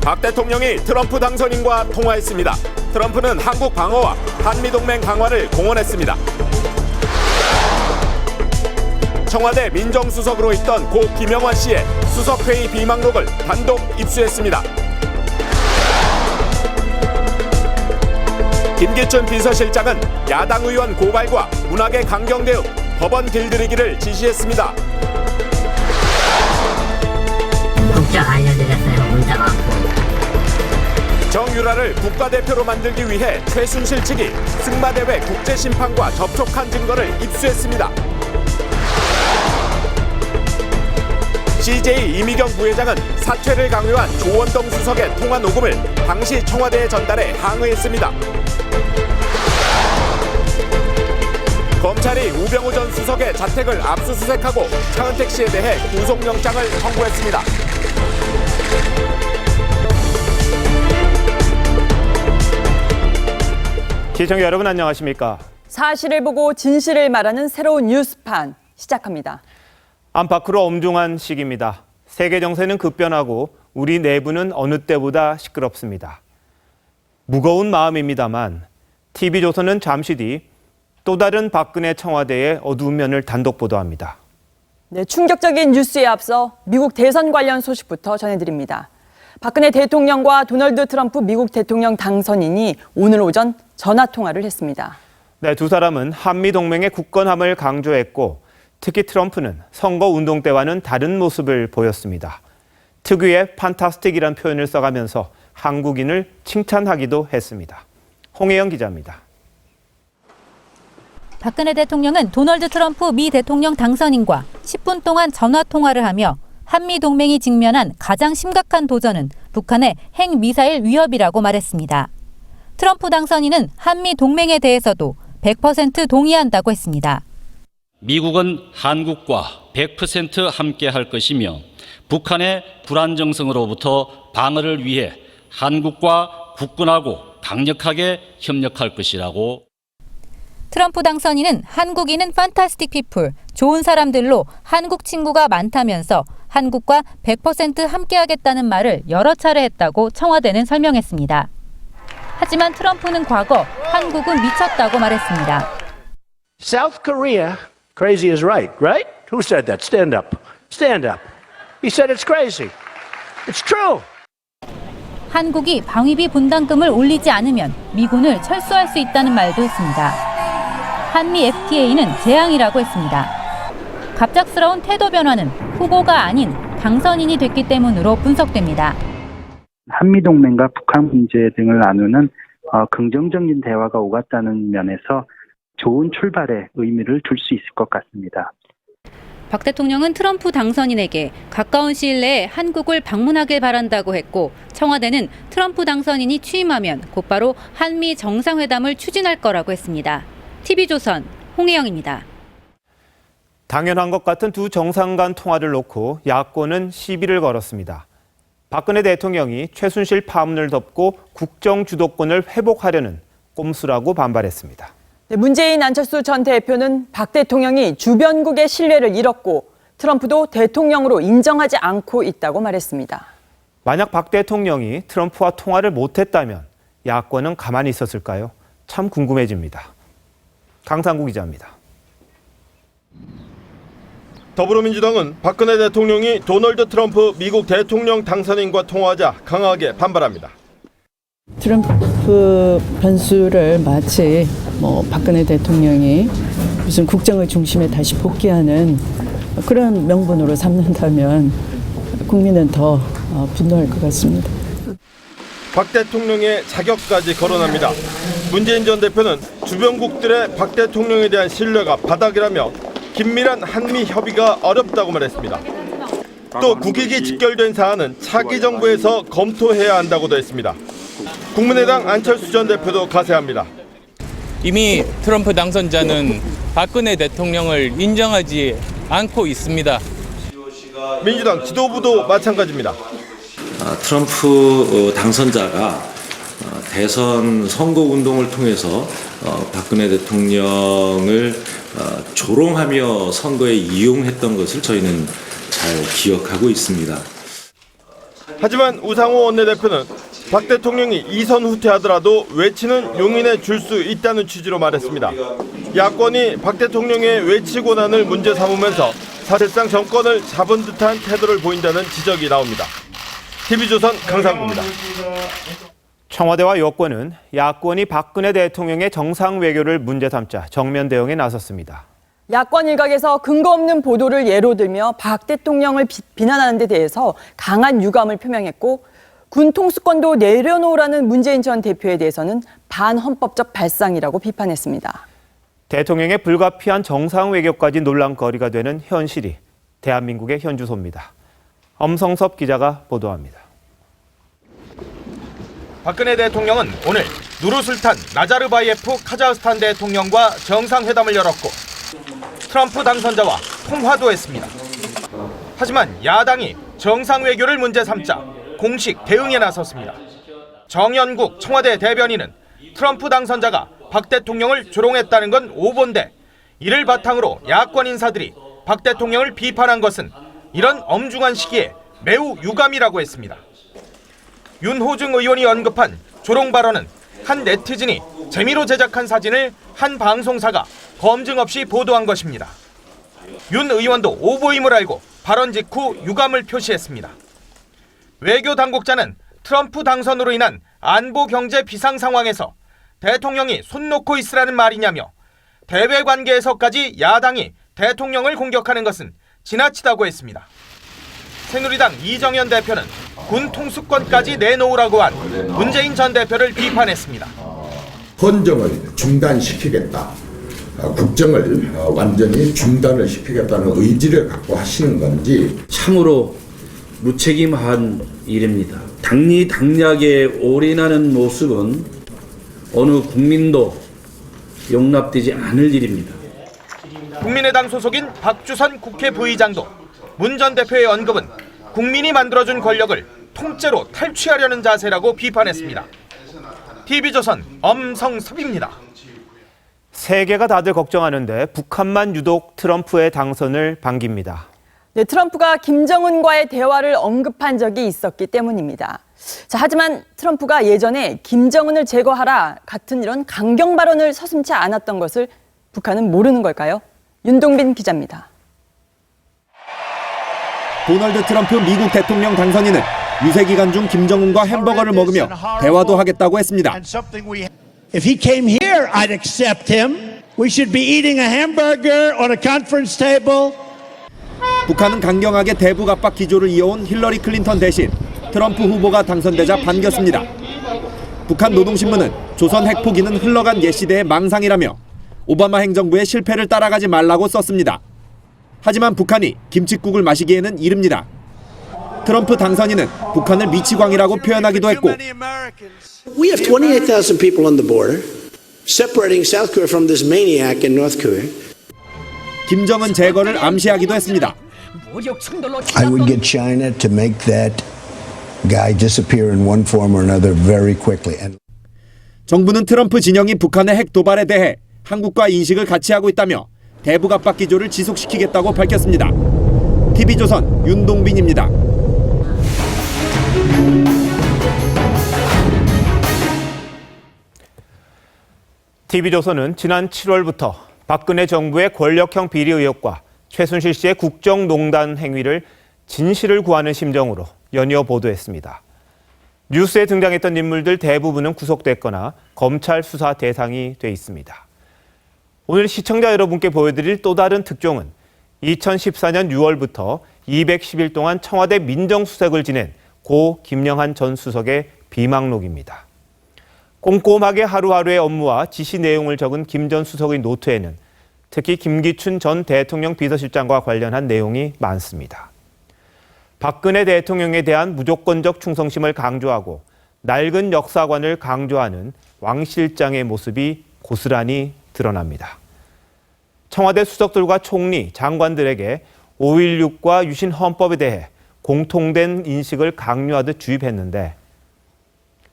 박 대통령이 트럼프 당선인과 통화했습니다. 트럼프는 한국 방어와 한미동맹 강화를 공언했습니다. 청와대 민정수석으로 있던 고 김영환 씨의 수석회의 비망록을 단독 입수했습니다. 김기춘 비서실장은 야당 의원 고발과 문학의 강경 대응, 법원 길들이기를 지시했습니다. 국적 알려드렸어요. 문자 왔고. 정유라를 국가대표로 만들기 위해 최순실 측이 승마대회 국제심판과 접촉한 증거를 입수했습니다. CJ 이미경 부회장은 사퇴를 강요한 조원동 수석의 통화 녹음을 당시 청와대에 전달해 항의했습니다. 검찰이 우병우 전 수석의 자택을 압수수색하고 차은택 씨에 대해 구속영장을 청구했습니다. 시청자 여러분 안녕하십니까? 사실을 보고 진실을 말하는 새로운 뉴스판 시작합니다. 안팎으로 엄중한 시기입니다. 세계 정세는 급변하고 우리 내부는 어느 때보다 시끄럽습니다. 무거운 마음입니다만 TV조선은 잠시 뒤 또 다른 박근혜 청와대의 어두운 면을 단독 보도합니다. 네, 충격적인 뉴스에 앞서 미국 대선 관련 소식부터 전해드립니다. 박근혜 대통령과 도널드 트럼프 미국 대통령 당선인이 오늘 오전 전화 통화를 했습니다. 네, 두 사람은 한미동맹의 굳건함을 강조했고 특히 트럼프는 선거운동 때와는 다른 모습을 보였습니다. 특유의 판타스틱이란 표현을 써가면서 한국인을 칭찬하기도 했습니다. 홍혜영 기자입니다. 박근혜 대통령은 도널드 트럼프 미 대통령 당선인과 10분 동안 전화 통화를 하며 한미 동맹이 직면한 가장 심각한 도전은 북한의 핵미사일 위협이라고 말했습니다. 트럼프 당선인은 한미 동맹에 대해서도 100% 동의한다고 했습니다. 미국은 한국과 100% 함께할 것이며 북한의 불안정성으로부터 방어를 위해 한국과 굳건하고 강력하게 협력할 것이라고. 트럼프 당선인은 한국인은 판타스틱 피플, 좋은 사람들로 한국 친구가 많다면서 한국과 100% 함께하겠다는 말을 여러 차례 했다고 청와대는 설명했습니다. 하지만 트럼프는 과거 한국은 미쳤다고 말했습니다. South Korea, crazy is right? Who said that? Stand up. Stand up. He said it's crazy. It's true. 한국이 방위비 분담금을 올리지 않으면 미군을 철수할 수 있다는 말도 했습니다. 한미 FTA는 재앙이라고 했습니다. 갑작스러운 태도 변화는 후보가 아닌 당선인이 됐기 때문으로 분석됩니다. 한미동맹과 북한 문제 등을 나누는 긍정적인 대화가 오갔다는 면에서 좋은 출발의 의미를 둘 수 있을 것 같습니다. 박 대통령은 트럼프 당선인에게 가까운 시일 내에 한국을 방문하길 바란다고 했고 청와대는 트럼프 당선인이 취임하면 곧바로 한미 정상회담을 추진할 거라고 했습니다. TV조선 홍혜영입니다. 당연한 것 같은 두 정상 간 통화를 놓고 야권은 시비를 걸었습니다. 박근혜 대통령이 최순실 파문을 덮고 국정 주도권을 회복하려는 꼼수라고 반발했습니다. 네, 문재인 안철수 전 대표는 박 대통령이 주변국의 신뢰를 잃었고 트럼프도 대통령으로 인정하지 않고 있다고 말했습니다. 만약 박 대통령이 트럼프와 통화를 못했다면 야권은 가만히 있었을까요? 참 궁금해집니다. 강상구 기자입니다. 더불어민주당은 박근혜 대통령이 도널드 트럼프 미국 대통령 당선인과 통화하자 강하게 반발합니다. 트럼프 변수를 마치 박근혜 대통령이 무슨 국정의 중심에 다시 복귀하는 그런 명분으로 삼는다면 국민은 더 분노할 것 같습니다. 박 대통령의 자격까지 거론합니다. 문재인 전 대표는 주변국들의 박 대통령에 대한 신뢰가 바닥이라며 긴밀한 한미 협의가 어렵다고 말했습니다. 또 국익이 직결된 사안은 차기 정부에서 검토해야 한다고도 했습니다. 국민의당 안철수 전 대표도 가세합니다. 이미 트럼프 당선자는 박근혜 대통령을 인정하지 않고 있습니다. 민주당 지도부도 마찬가지입니다. 트럼프 당선자가 대선 선거운동을 통해서 박근혜 대통령을 조롱하며 선거에 이용했던 것을 저희는 잘 기억하고 있습니다. 하지만 우상호 원내대표는 박 대통령이 2선 후퇴하더라도 외치는 용인에 줄 수 있다는 취지로 말했습니다. 야권이 박 대통령의 외치 권한을 문제 삼으면서 사실상 정권을 잡은 듯한 태도를 보인다는 지적이 나옵니다. TV조선 강상구입니다. 청와대와 여권은 야권이 박근혜 대통령의 정상 외교를 문제 삼자 정면 대응에 나섰습니다. 야권 일각에서 근거 없는 보도를 예로 들며 박 대통령을 비난하는 데 대해서 강한 유감을 표명했고 군 통수권도 내려놓으라는 문재인 전 대표에 대해서는 반헌법적 발상이라고 비판했습니다. 대통령의 불가피한 정상 외교까지 논란거리가 되는 현실이 대한민국의 현주소입니다. 엄성섭 기자가 보도합니다. 박근혜 대통령은 오늘 누르술탄 나자르바예프 카자흐스탄 대통령과 정상회담을 열었고 트럼프 당선자와 통화도 했습니다. 하지만 야당이 정상 외교를 문제 삼자 공식 대응에 나섰습니다. 정연국 청와대 대변인은 트럼프 당선자가 박 대통령을 조롱했다는 건 오보인데 이를 바탕으로 야권 인사들이 박 대통령을 비판한 것은 이런 엄중한 시기에 매우 유감이라고 했습니다. 윤호중 의원이 언급한 조롱 발언은 한 네티즌이 재미로 제작한 사진을 한 방송사가 검증 없이 보도한 것입니다. 윤 의원도 오보임을 알고 발언 직후 유감을 표시했습니다. 외교 당국자는 트럼프 당선으로 인한 안보 경제 비상 상황에서 대통령이 손 놓고 있으라는 말이냐며 대외 관계에서까지 야당이 대통령을 공격하는 것은 지나치다고 했습니다. 새누리당 이정현 대표는 군 통수권까지 내놓으라고 한 문재인 전 대표를 비판했습니다. 헌정을 중단시키겠다. 국정을 완전히 중단을 시키겠다는 의지를 갖고 하시는 건지 참으로 무책임한 일입니다. 당리당략에 올인하는 모습은 어느 국민도 용납되지 않을 일입니다. 국민의당 소속인 박주선 국회 부의장도 문 전 대표의 언급은 국민이 만들어준 권력을 통째로 탈취하려는 자세라고 비판했습니다. TV조선 엄성섭입니다. 세계가 다들 걱정하는데 북한만 유독 트럼프의 당선을 반깁니다. 네, 트럼프가 김정은과의 대화를 언급한 적이 있었기 때문입니다. 자, 하지만 트럼프가 예전에 김정은을 제거하라 같은 이런 강경 발언을 서슴지 않았던 것을 북한은 모르는 걸까요? 윤동빈 기자입니다. 도널드 트럼프 미국 대통령 당선인은 유세 기간 중 김정은과 햄버거를 먹으며 대화도 하겠다고 했습니다. If he came here, I'd accept him. We should be eating a hamburger on a conference table. 북한은 강경하게 대북 압박 기조를 이어온 힐러리 클린턴 대신 트럼프 후보가 당선되자 반겼습니다. 북한 노동신문은 조선 핵포기는 흘러간 옛 시대의 망상이라며 오바마 행정부의 실패를 따라가지 말라고 썼습니다. 하지만 북한이 김칫국을 마시기에는 이릅니다. 트럼프 당선인은 북한을 미치광이라고 표현하기도 했고 We have 28,000 people on the border, separating South Korea from this maniac in North Korea. 김정은 제거를 암시하기도 했습니다. I would get China to make that guy disappear in one form or another very quickly. 정부는 트럼프 진영이 북한의 핵 도발에 대해 한국과 인식을 같이 하고 있다며 대북 압박 기조를 지속시키겠다고 밝혔습니다. TV조선 윤동빈입니다. TV조선은 지난 7월부터 박근혜 정부의 권력형 비리 의혹과 최순실 씨의 국정농단 행위를 진실을 구하는 심정으로 연이어 보도했습니다. 뉴스에 등장했던 인물들 대부분은 구속됐거나 검찰 수사 대상이 돼 있습니다. 오늘 시청자 여러분께 보여드릴 또 다른 특종은 2014년 6월부터 210일 동안 청와대 민정수석을 지낸 고 김영한 전 수석의 비망록입니다. 꼼꼼하게 하루하루의 업무와 지시 내용을 적은 김 전 수석의 노트에는 특히 김기춘 전 대통령 비서실장과 관련한 내용이 많습니다. 박근혜 대통령에 대한 무조건적 충성심을 강조하고 낡은 역사관을 강조하는 왕 실장의 모습이 고스란히 드러납니다. 청와대 수석들과 총리, 장관들에게 5.16과 유신 헌법에 대해 공통된 인식을 강요하듯 주입했는데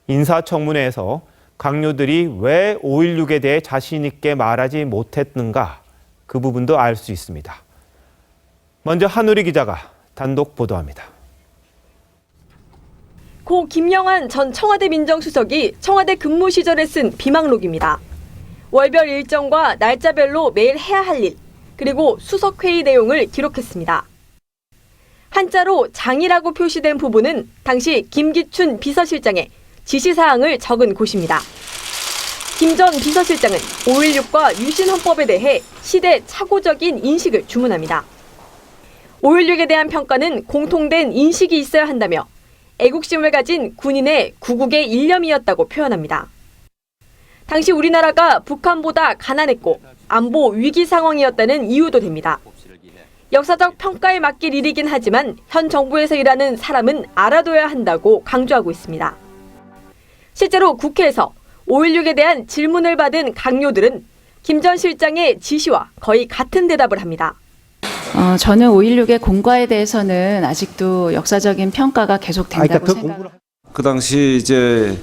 인사청문회에서 강요들이 왜 5.16에 대해 자신 있게 말하지 못했는가 그 부분도 알 수 있습니다. 먼저 한우리 기자가 단독 보도합니다. 고 김영한 전 청와대 민정수석이 청와대 근무 시절에 쓴 비망록입니다. 월별 일정과 날짜별로 매일 해야 할 일, 그리고 수석회의 내용을 기록했습니다. 한자로 장이라고 표시된 부분은 당시 김기춘 비서실장의 지시사항을 적은 곳입니다. 김 전 비서실장은 5.16과 유신헌법에 대해 시대 착오적인 인식을 주문합니다. 5.16에 대한 평가는 공통된 인식이 있어야 한다며 애국심을 가진 군인의 구국의 일념이었다고 표현합니다. 당시 우리나라가 북한보다 가난했고 안보 위기 상황이었다는 이유도 됩니다. 역사적 평가에 맡길 일이긴 하지만 현 정부에서 일하는 사람은 알아둬야 한다고 강조하고 있습니다. 실제로 국회에서 5.16에 대한 질문을 받은 강요들은 김 전 실장의 지시와 거의 같은 대답을 합니다. 저는 5.16의 공과에 대해서는 아직도 역사적인 평가가 계속된다고 생각합니다. 그 당시 이제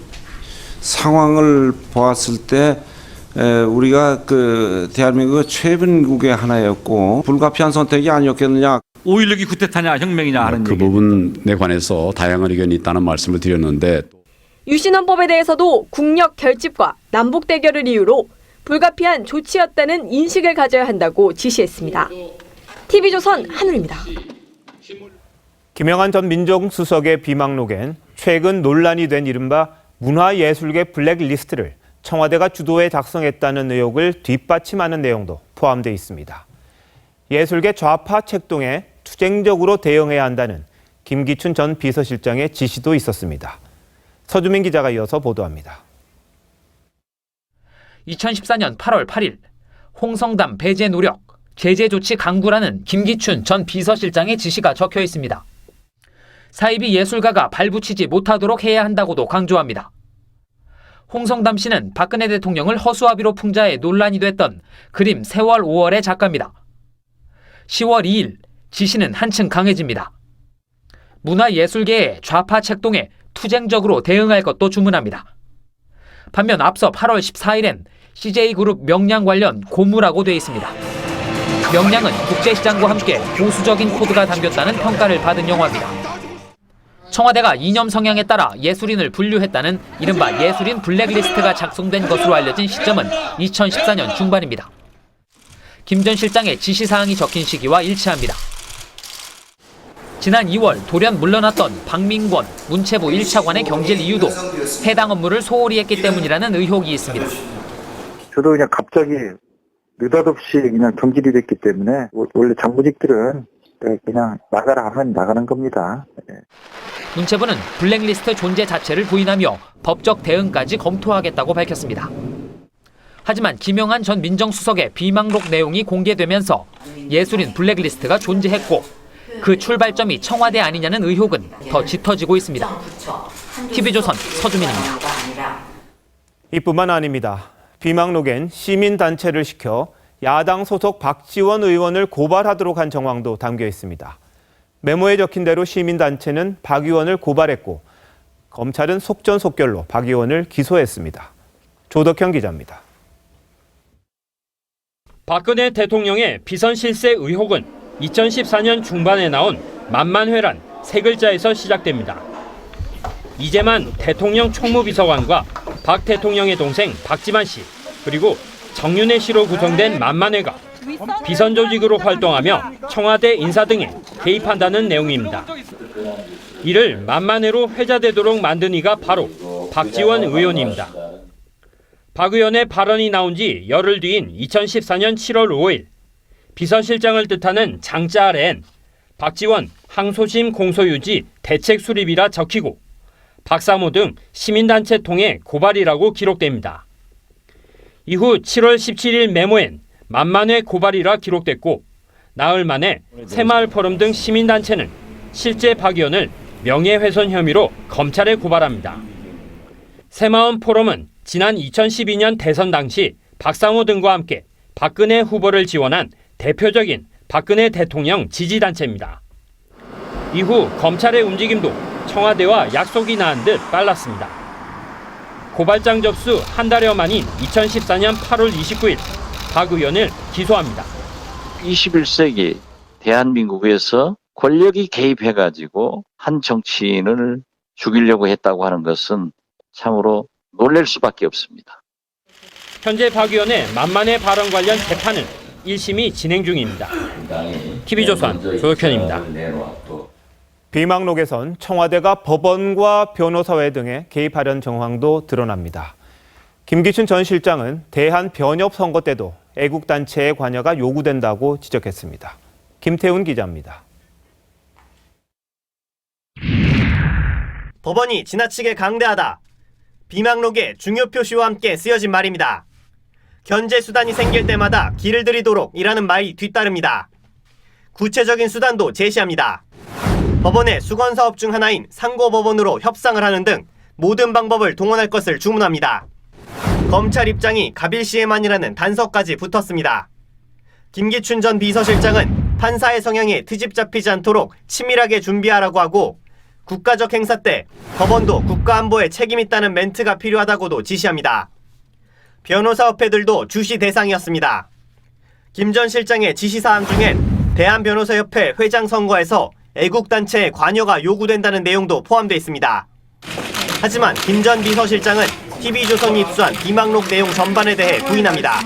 상황을 보았을 때 우리가 그 대한민국의 최빈국의 하나였고 불가피한 선택이 아니었겠느냐. 5.16이 쿠데타냐 혁명이냐 하는 그 부분에 관해서 다양한 의견이 있다는 말씀을 드렸는데 유신헌법에 대해서도 국력 결집과 남북 대결을 이유로 불가피한 조치였다는 인식을 가져야 한다고 지시했습니다. TV조선 한울입니다. 김영한 전 민정수석의 비망록엔 최근 논란이 된 이른바 문화예술계 블랙리스트를 청와대가 주도해 작성했다는 의혹을 뒷받침하는 내용도 포함되어 있습니다. 예술계 좌파 책동에 투쟁적으로 대응해야 한다는 김기춘 전 비서실장의 지시도 있었습니다. 서주민 기자가 이어서 보도합니다. 2014년 8월 8일 홍성담 배제 노력, 제재 조치 강구라는 김기춘 전 비서실장의 지시가 적혀 있습니다. 사이비 예술가가 발붙이지 못하도록 해야 한다고도 강조합니다. 홍성담 씨는 박근혜 대통령을 허수아비로 풍자해 논란이 됐던 그림 세월 5월의 작가입니다. 10월 2일 지시는 한층 강해집니다. 문화예술계의 좌파 책동에 투쟁적으로 대응할 것도 주문합니다. 반면 앞서 8월 14일엔 CJ그룹 명량 관련 고무라고 돼 있습니다. 명량은 국제시장과 함께 보수적인 코드가 담겼다는 평가를 받은 영화입니다. 청와대가 이념 성향에 따라 예술인을 분류했다는 이른바 예술인 블랙리스트가 작성된 것으로 알려진 시점은 2014년 중반입니다. 김 전 실장의 지시사항이 적힌 시기와 일치합니다. 지난 2월 돌연 물러났던 박민권 문체부 1차관의 경질 이유도 해당 업무를 소홀히 했기 때문이라는 의혹이 있습니다. 저도 그냥 갑자기 느닷없이 그냥 경질이 됐기 때문에 원래 장부직들은 그냥 나가라 하면 나가는 겁니다. 문체부는 블랙리스트 존재 자체를 부인하며 법적 대응까지 검토하겠다고 밝혔습니다. 하지만 김영한 전 민정수석의 비망록 내용이 공개되면서 예술인 블랙리스트가 존재했고 그 출발점이 청와대 아니냐는 의혹은 더 짙어지고 있습니다. TV조선 서주민입니다. 이뿐만 아닙니다. 비망록엔 시민단체를 시켜 야당 소속 박지원 의원을 고발하도록 한 정황도 담겨 있습니다. 메모에 적힌 대로 시민단체는 박 의원을 고발했고 검찰은 속전속결로 박 의원을 기소했습니다. 조덕형 기자입니다. 박근혜 대통령의 비선 실세 의혹은 2014년 중반에 나온 만만회란 세 글자에서 시작됩니다. 이재만 대통령 총무비서관과 박 대통령의 동생 박지만 씨 그리고 정윤회 씨로 구성된 만만회가 비선 조직으로 활동하며 청와대 인사 등에 개입한다는 내용입니다. 이를 만만회로 회자되도록 만든 이가 바로 박지원 의원입니다. 박 의원의 발언이 나온 지 열흘 뒤인 2014년 7월 5일 비서실장을 뜻하는 장자 아래엔 박지원 항소심 공소유지 대책 수립이라 적히고 박사모 등 시민단체 통해 고발이라고 기록됩니다. 이후 7월 17일 메모엔 만만회 고발이라 기록됐고 나흘 만에 새마을 포럼 등 시민단체는 실제 박 의원을 명예훼손 혐의로 검찰에 고발합니다. 새마을 포럼은 지난 2012년 대선 당시 박사모 등과 함께 박근혜 후보를 지원한 대표적인 박근혜 대통령 지지단체입니다. 이후 검찰의 움직임도 청와대와 약속이 나은 듯 빨랐습니다. 고발장 접수 한 달여 만인 2014년 8월 29일 박 의원을 기소합니다. 21세기 대한민국에서 권력이 개입해가지고 한 정치인을 죽이려고 했다고 하는 것은 참으로 놀랄 수밖에 없습니다. 현재 박 의원의 만만의 발언 관련 재판은 1심이 진행 중입니다. TV조선 조혁현입니다. 비망록에선 청와대가 법원과 변호사회 등에 개입하려는 정황도 드러납니다. 김기춘 전 실장은 대한변협 선거 때도 애국단체의 관여가 요구된다고 지적했습니다. 김태훈 기자입니다. 법원이 지나치게 강대하다. 비망록의 중요 표시와 함께 쓰여진 말입니다. 견제 수단이 생길 때마다 길을 들이도록 이라는 말이 뒤따릅니다. 구체적인 수단도 제시합니다. 법원의 수건사업 중 하나인 상고법원으로 협상을 하는 등 모든 방법을 동원할 것을 주문합니다. 검찰 입장이 갑일시에만이라는 단서까지 붙었습니다. 김기춘 전 비서실장은 판사의 성향에 트집 잡히지 않도록 치밀하게 준비하라고 하고 국가적 행사 때 법원도 국가안보에 책임 있다는 멘트가 필요하다고도 지시합니다. 변호사협회들도 주시 대상이었습니다. 김 전 실장의 지시사항 중엔 대한변호사협회 회장 선거에서 애국단체의 관여가 요구된다는 내용도 포함되어 있습니다. 하지만 김 전 비서실장은 TV조선이 입수한 비망록 내용 전반에 대해 부인합니다.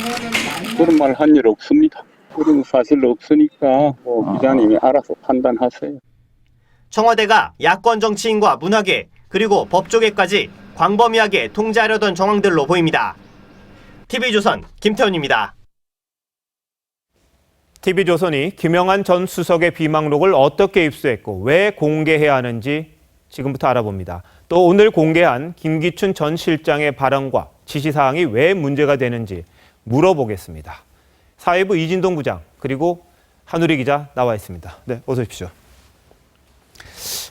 그런 말 한 일 없습니다. 그런 사실 없으니까 기자님이 알아서 판단하세요. 청와대가 야권 정치인과 문화계 그리고 법조계까지 광범위하게 통제하려던 정황들로 보입니다. TV조선 김태훈입니다. TV조선이 김영한 전 수석의 비망록을 어떻게 입수했고 왜 공개해야 하는지 지금부터 알아봅니다. 또 오늘 공개한 김기춘 전 실장의 발언과 지시사항이 왜 문제가 되는지 물어보겠습니다. 사회부 이진동 부장 그리고 한우리 기자 나와 있습니다. 네, 어서 오십시오.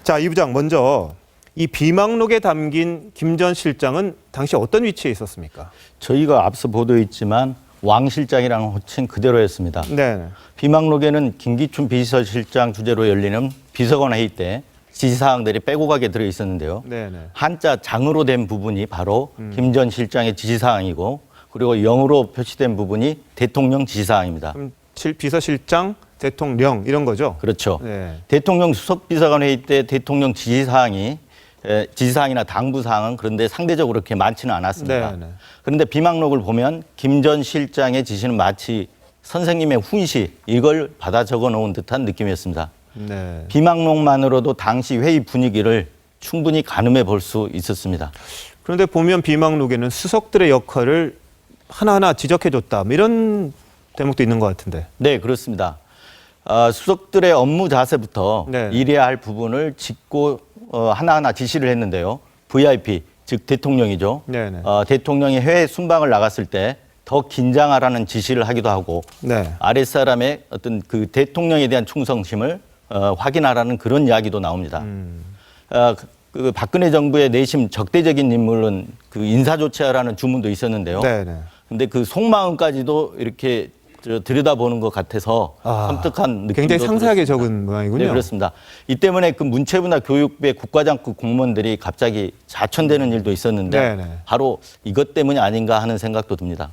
자, 이 부장 먼저 이 비망록에 담긴 김 전 실장은 당시 어떤 위치에 있었습니까? 저희가 앞서 보도했지만 왕 실장이라는 호칭 그대로였습니다. 네. 비망록에는 김기춘 비서실장 주재로 열리는 비서관 회의 때 지시사항들이 빼곡하게 들어 있었는데요. 네네. 한자 장으로 된 부분이 바로 김 전 실장의 지시사항이고 그리고 영어로 표시된 부분이 대통령 지시사항입니다. 그럼 비서실장, 대통령 이런 거죠? 그렇죠. 네. 대통령 수석비서관 회의 때 대통령 지시사항이나 당부사항은 그런데 상대적으로 그렇게 많지는 않았습니다. 네네. 그런데 비망록을 보면 김 전 실장의 지시는 마치 선생님의 훈시 이걸 받아 적어 놓은 듯한 느낌이었습니다. 네. 비망록만으로도 당시 회의 분위기를 충분히 가늠해 볼 수 있었습니다. 그런데 보면 비망록에는 수석들의 역할을 하나하나 지적해줬다. 이런 대목도 있는 것 같은데. 네, 그렇습니다. 수석들의 업무 자세부터 네. 이래야 할 부분을 짚고 하나하나 지시를 했는데요. VIP, 즉 대통령이죠. 네네. 대통령이 해외 순방을 나갔을 때 더 긴장하라는 지시를 하기도 하고 네. 아랫사람의 어떤 그 대통령에 대한 충성심을 확인하라는 그런 이야기도 나옵니다. 그 박근혜 정부의 내심 적대적인 인물은 그 인사조치하라는 주문도 있었는데요. 그런데 그 속마음까지도 이렇게 들여다보는 것 같아서 섬뜩한 느낌도 굉장히 상세하게 들었습니다. 적은 모양이군요. 네, 그렇습니다. 이 때문에 그 문체부나 교육부의 국가장급 공무원들이 갑자기 자천되는 일도 있었는데 네네. 바로 이것 때문이 아닌가 하는 생각도 듭니다.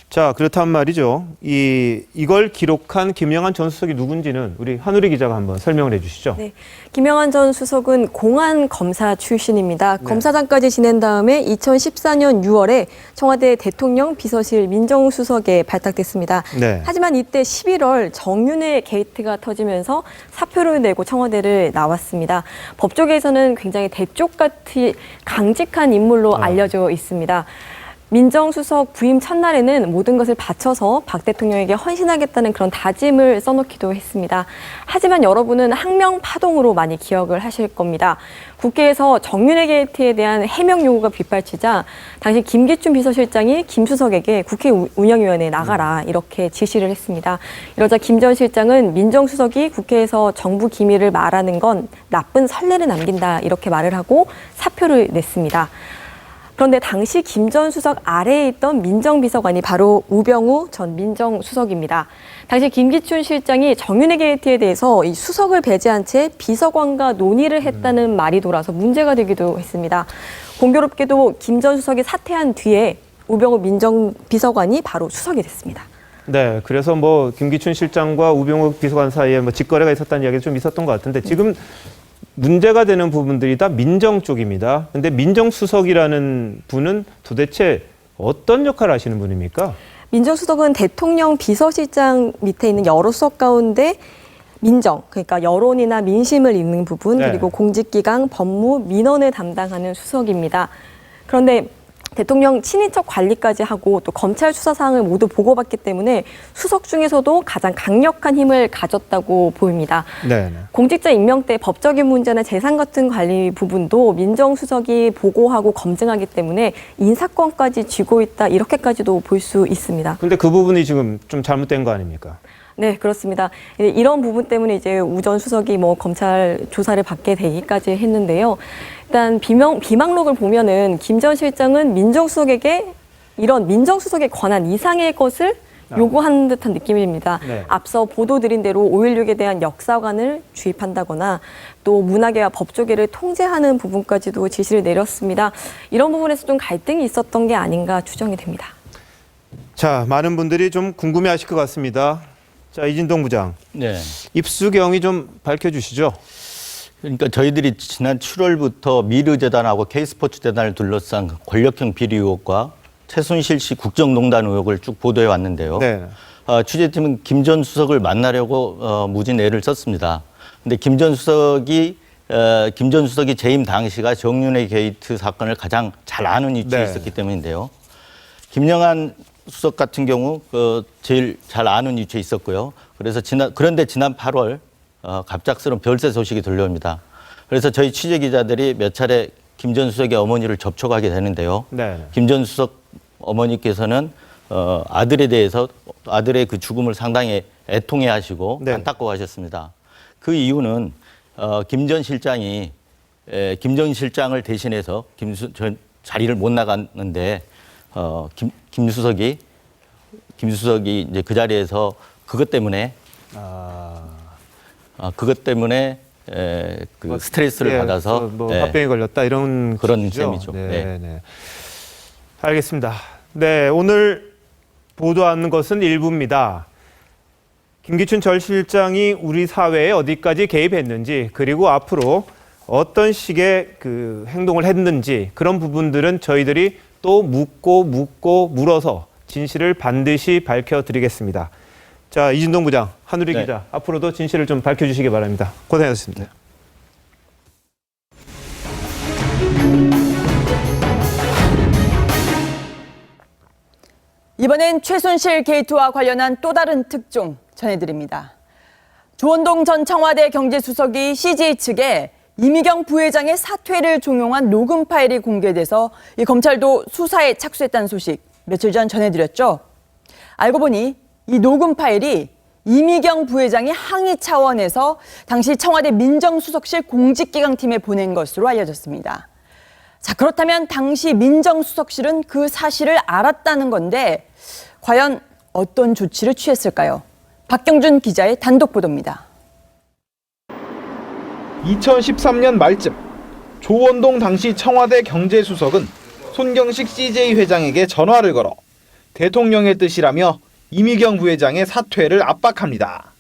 자, 그렇단 말이죠. 이걸 기록한 김영한 전 수석이 누군지는 우리 한우리 기자가 한번 설명을 해 주시죠. 네, 김영한 전 수석은 공안 검사 출신입니다. 네. 검사장까지 지낸 다음에 2014년 6월에 청와대 대통령 비서실 민정수석에 발탁됐습니다. 네. 하지만 이때 11월 정윤회 게이트가 터지면서 사표를 내고 청와대를 나왔습니다. 법조계에서는 굉장히 대쪽같이 강직한 인물로 알려져 있습니다. 민정수석 부임 첫날에는 모든 것을 바쳐서 박 대통령에게 헌신하겠다는 그런 다짐을 써놓기도 했습니다. 하지만 여러분은 항명 파동으로 많이 기억을 하실 겁니다. 국회에서 정윤회 게이트에 대한 해명 요구가 빗발치자 당시 김기춘 비서실장이 김 수석에게 국회 운영위원회에 나가라 이렇게 지시를 했습니다. 이러자 김 전 실장은 민정수석이 국회에서 정부 기밀을 말하는 건 나쁜 선례를 남긴다 이렇게 말을 하고 사표를 냈습니다. 그런데 당시 김 전 수석 아래에 있던 민정비서관이 바로 우병우 전 민정수석입니다. 당시 김기춘 실장이 정윤회 게이트에 대해서 이 수석을 배제한 채 비서관과 논의를 했다는 말이 돌아서 문제가 되기도 했습니다. 공교롭게도 김 전 수석이 사퇴한 뒤에 우병우 민정비서관이 바로 수석이 됐습니다. 네, 그래서 뭐 김기춘 실장과 우병우 비서관 사이에 뭐 직거래가 있었다는 이야기가 좀 있었던 것 같은데 지금 문제가 되는 부분들이 다 민정 쪽입니다. 근데 민정수석이라는 분은 도대체 어떤 역할을 하시는 분입니까? 민정수석은 대통령 비서실장 밑에 있는 여러 수석 가운데 민정, 그러니까 여론이나 민심을 잇는 부분, 네. 그리고 공직기강, 법무, 민원을 담당하는 수석입니다. 그런데 대통령 친인척 관리까지 하고 또 검찰 수사 사항을 모두 보고받기 때문에 수석 중에서도 가장 강력한 힘을 가졌다고 보입니다. 네. 공직자 임명 때 법적인 문제나 재산 같은 관리 부분도 민정수석이 보고하고 검증하기 때문에 인사권까지 쥐고 있다, 이렇게까지도 볼 수 있습니다. 근데 그 부분이 지금 좀 잘못된 거 아닙니까? 네, 그렇습니다. 이런 부분 때문에 이제 우 전 수석이 검찰 조사를 받게 되기까지 했는데요. 일단 비망록을 보면은 김 전 실장은 민정수석에게 이런 민정수석에 관한 이상의 것을 요구하는 듯한 느낌입니다. 네. 앞서 보도드린 대로 5.16에 대한 역사관을 주입한다거나 또 문화계와 법조계를 통제하는 부분까지도 지시를 내렸습니다. 이런 부분에서 좀 갈등이 있었던 게 아닌가 추정이 됩니다. 자, 많은 분들이 좀 궁금해하실 것 같습니다. 자, 이진동 부장. 네. 입수 경위 좀 밝혀주시죠. 그러니까 저희들이 지난 7월부터 미르재단하고 K스포츠재단을 둘러싼 권력형 비리 의혹과 최순실 씨 국정농단 의혹을 쭉 보도해 왔는데요. 네. 취재팀은 김 전 수석을 만나려고 무진 애를 썼습니다. 근데 김 전 수석이 재임 당시가 정윤회 게이트 사건을 가장 잘 아는 위치에 네. 있었기 때문인데요. 김영한 수석 같은 경우 제일 잘 아는 위치에 있었고요. 그런데 지난 8월 갑작스러운 별세 소식이 들려옵니다. 그래서 저희 취재 기자들이 몇 차례 김 전 수석의 어머니를 접촉하게 되는데요. 네. 김 전 수석 어머니께서는 아들에 대해서 아들의 그 죽음을 상당히 애통해하시고 네. 안타까워하셨습니다. 그 이유는 김 전 실장이 김 전 실장을 대신해서 전 자리를 못 나갔는데 김 수석이 이제 그 자리에서 그것 때문에 그 스트레스를 받아서 화병에 걸렸다 이런 그런 기죠? 셈이죠. 네. 네. 알겠습니다. 네, 오늘 보도하는 것은 일부입니다. 김기춘 전 실장이 우리 사회에 어디까지 개입했는지, 그리고 앞으로 어떤 식의 그 행동을 했는지, 그런 부분들은 저희들이 또 묻고 물어서 진실을 반드시 밝혀드리겠습니다. 자, 이진동 부장, 한우리 네. 기자, 앞으로도 진실을 좀 밝혀주시기 바랍니다. 고생하셨습니다. 이번엔 최순실 게이트와 관련한 또 다른 특종 전해드립니다. 조원동 전 청와대 경제수석이 CJ 측에 이미경 부회장의 사퇴를 종용한 녹음 파일이 공개돼서 이 검찰도 수사에 착수했다는 소식 며칠 전 전해드렸죠. 알고 보니 이 녹음 파일이 이미경 부회장이 항의 차원에서 당시 청와대 민정수석실 공직기강팀에 보낸 것으로 알려졌습니다. 자, 그렇다면 당시 민정수석실은 그 사실을 알았다는 건데 과연 어떤 조치를 취했을까요? 박경준 기자의 단독 보도입니다. 2013년 말쯤 조원동 당시 청와대 경제수석은 손경식 CJ 회장에게 전화를 걸어 대통령의 뜻이라며 이미경 부회장의 사퇴를 압박합니다.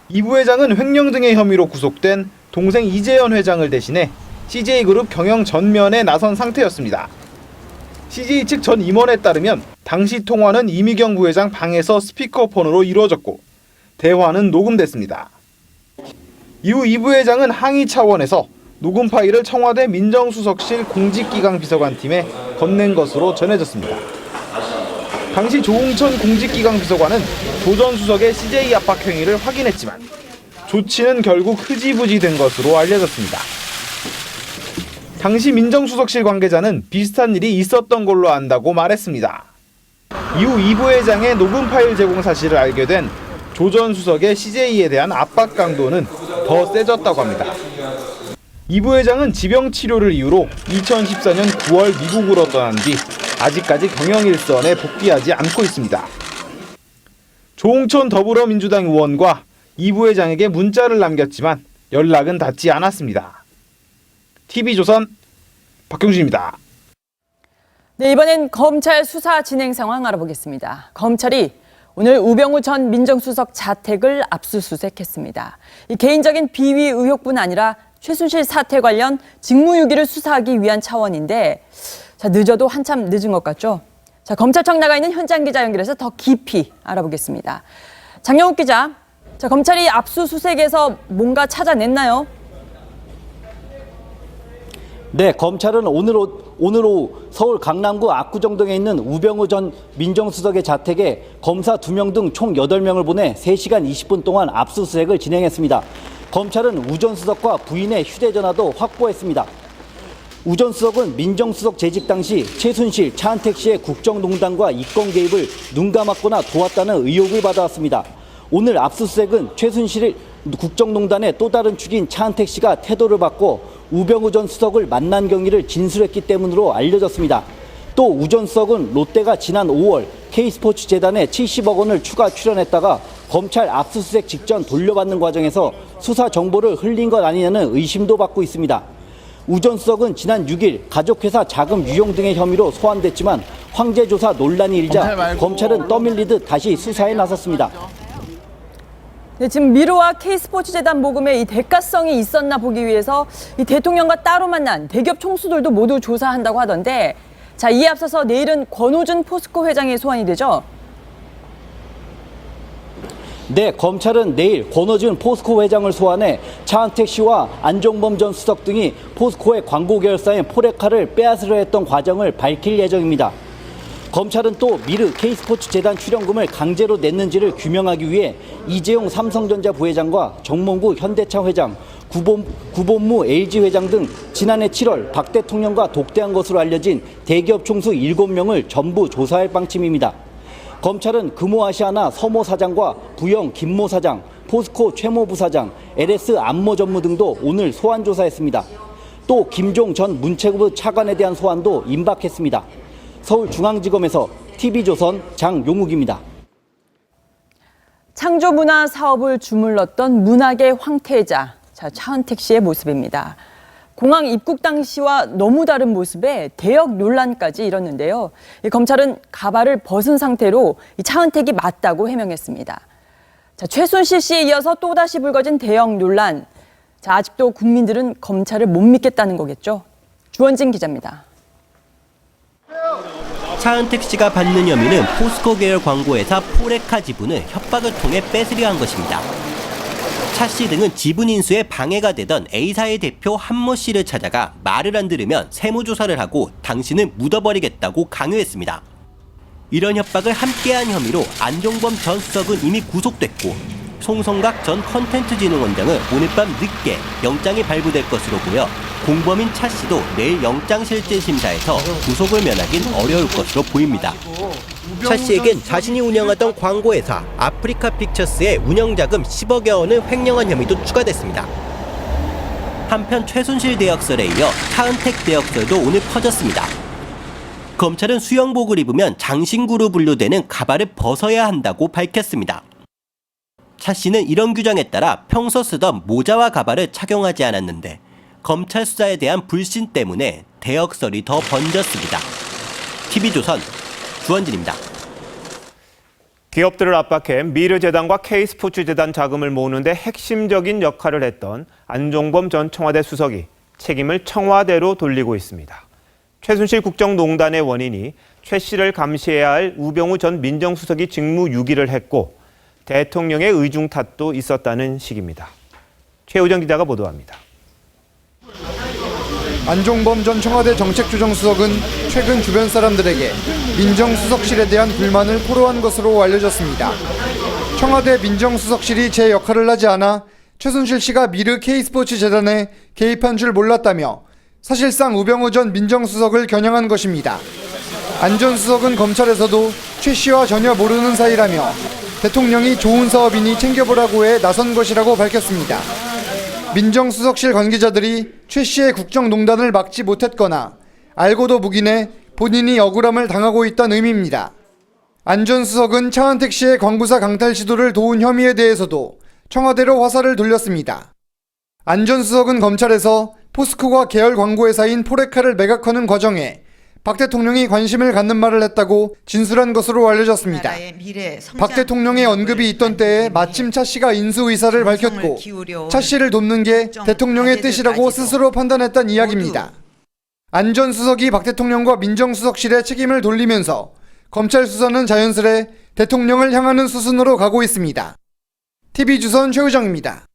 이 부회장은 횡령 등의 혐의로 구속된 동생 이재현 회장을 대신해 CJ그룹 경영 전면에 나선 상태였습니다. CJ 측 전 임원에 따르면 당시 통화는 이미경 부회장 방에서 스피커폰으로 이루어졌고 대화는 녹음됐습니다. 이후 이 부회장은 항의 차원에서 녹음 파일을 청와대 민정수석실 공직기강 비서관팀에 건넨 것으로 전해졌습니다. 당시 조응천 공직기강 비서관은 조 전 수석의 CJ 압박 행위를 확인했지만 조치는 결국 흐지부지 된 것으로 알려졌습니다. 당시 민정수석실 관계자는 비슷한 일이 있었던 걸로 안다고 말했습니다. 이후 이 부회장의 녹음 파일 제공 사실을 알게 된 조 전 수석의 CJ에 대한 압박 강도는 더 세졌다고 합니다. 이 부회장은 지병 치료를 이유로 2014년 9월 미국으로 떠난 뒤 아직까지 경영 일선에 복귀하지 않고 있습니다. 조홍천 더불어민주당 의원과 이 부회장에게 문자를 남겼지만 연락은 닿지 않았습니다. TV조선 박경준입니다. 네, 이번엔 검찰 수사 진행 상황 알아보겠습니다. 검찰이 오늘 우병우 전 민정수석 자택을 압수수색했습니다. 이 개인적인 비위 의혹뿐 아니라 최순실 사태 관련 직무유기를 수사하기 위한 차원인데, 자, 늦어도 한참 늦은 것 같죠? 자, 검찰청 나가 있는 현장 기자 연결해서 더 깊이 알아보겠습니다. 장영욱 기자, 자, 검찰이 압수수색에서 뭔가 찾아냈나요? 네, 검찰은 오늘 오후 서울 강남구 압구정동에 있는 우병우 전 민정수석의 자택에 검사 2명 등 총 8명을 보내 3시간 20분 동안 압수수색을 진행했습니다. 검찰은 우 전 수석과 부인의 휴대전화도 확보했습니다. 우 전 수석은 민정수석 재직 당시 최순실, 차은택 씨의 국정농단과 이권 개입을 눈감았거나 도왔다는 의혹을 받아왔습니다. 오늘 압수수색은 최순실 국정농단의 또 다른 축인 차은택 씨가 태도를 바꿔 우병우 전 수석을 만난 경위를 진술했기 때문으로 알려졌습니다. 또 우 전 수석은 롯데가 지난 5월 K스포츠재단에 70억 원을 추가 출연했다가 검찰 압수수색 직전 돌려받는 과정에서 수사 정보를 흘린 것 아니냐는 의심도 받고 있습니다. 우 전 수석은 지난 6일 가족회사 자금 유용 등의 혐의로 소환됐지만 황제 조사 논란이 일자 검찰은 떠밀리듯 다시 수사에 나섰습니다. 네, 지금 미르와 K스포츠재단 모금에 이 대가성이 있었나 보기 위해서 이 대통령과 따로 만난 대기업 총수들도 모두 조사한다고 하던데, 자, 이에 앞서서 내일은 권오준 포스코 회장이 소환이 되죠? 네, 검찰은 내일 권오준 포스코 회장을 소환해 차은택 씨와 안종범 전 수석 등이 포스코의 광고 계열사인 포레카를 빼앗으려 했던 과정을 밝힐 예정입니다. 검찰은 또 미르 K스포츠재단 출연금을 강제로 냈는지를 규명하기 위해 이재용 삼성전자 부회장과 정몽구 현대차 회장, 구본무 LG 회장 등 지난해 7월 박 대통령과 독대한 것으로 알려진 대기업 총수 7명을 전부 조사할 방침입니다. 검찰은 금호아시아나 서모 사장과 부영 김모 사장, 포스코 최모 부사장, LS 안모 전무 등도 오늘 소환 조사했습니다. 또 김종 전 문체부 차관에 대한 소환도 임박했습니다. 서울중앙지검에서 TV조선 장용욱입니다. 창조문화 사업을 주물렀던 문학의 황태자, 자, 차은택 씨의 모습입니다. 공항 입국 당시와 너무 다른 모습에 대역 논란까지 일었는데요. 검찰은 가발을 벗은 상태로 차은택이 맞다고 해명했습니다. 자, 최순실 씨에 이어서 또다시 불거진 대역 논란. 자, 아직도 국민들은 검찰을 못 믿겠다는 거겠죠. 주원진 기자입니다. 차은택 씨가 받는 혐의는 포스코 계열 광고회사 포레카 지분을 협박을 통해 뺏으려 한 것입니다. 차 씨 등은 지분 인수에 방해가 되던 A사의 대표 한모 씨를 찾아가 말을 안 들으면 세무조사를 하고 당신을 묻어버리겠다고 강요했습니다. 이런 협박을 함께한 혐의로 안종범 전 수석은 이미 구속됐고 송성각 전 컨텐츠진흥원장은 오늘 밤 늦게 영장이 발부될 것으로 보여 공범인 차 씨도 내일 영장실질심사에서 구속을 면하긴 어려울 것으로 보입니다. 차 씨에겐 자신이 운영하던 광고회사 아프리카 픽처스의 운영자금 10억여 원을 횡령한 혐의도 추가됐습니다. 한편 최순실 대역설에 이어 차은택 대역설도 오늘 퍼졌습니다. 검찰은 수영복을 입으면 장신구로 분류되는 가발을 벗어야 한다고 밝혔습니다. 차 씨는 이런 규정에 따라 평소 쓰던 모자와 가발을 착용하지 않았는데 검찰 수사에 대한 불신 때문에 대역설이 더 번졌습니다. TV조선 주원진입니다. 기업들을 압박해 미르재단과 K스포츠재단 자금을 모으는데 핵심적인 역할을 했던 안종범 전 청와대 수석이 책임을 청와대로 돌리고 있습니다. 최순실 국정농단의 원인이 최 씨를 감시해야 할 우병우 전 민정수석이 직무유기를 했고 대통령의 의중 탓도 있었다는 식입니다. 최우정 기자가 보도합니다. 안종범 전 청와대 정책조정수석은 최근 주변 사람들에게 민정수석실에 대한 불만을 토로한 것으로 알려졌습니다. 청와대 민정수석실이 제 역할을 하지 않아 최순실 씨가 미르 K스포츠재단에 개입한 줄 몰랐다며 사실상 우병우 전 민정수석을 겨냥한 것입니다. 안 전 수석은 검찰에서도 최 씨와 전혀 모르는 사이라며 대통령이 좋은 사업이니 챙겨보라고 해 나선 것이라고 밝혔습니다. 민정수석실 관계자들이 최 씨의 국정농단을 막지 못했거나 알고도 묵인해 본인이 억울함을 당하고 있다는 의미입니다. 안 전 수석은 차은택 씨의 광고사 강탈 시도를 도운 혐의에 대해서도 청와대로 화살을 돌렸습니다. 안 전 수석은 검찰에서 포스코가 계열 광고회사인 포레카를 매각하는 과정에 박 대통령이 관심을 갖는 말을 했다고 진술한 것으로 알려졌습니다. 박 대통령의 언급이 있던 때에 마침 차 씨가 인수 의사를 밝혔고 차 씨를 돕는 게 대통령의 뜻이라고 스스로 판단했다는 이야기입니다. 안 전 수석이 박 대통령과 민정수석실에 책임을 돌리면서 검찰 수사는 자연스레 대통령을 향하는 수순으로 가고 있습니다. TV조선 최우정입니다.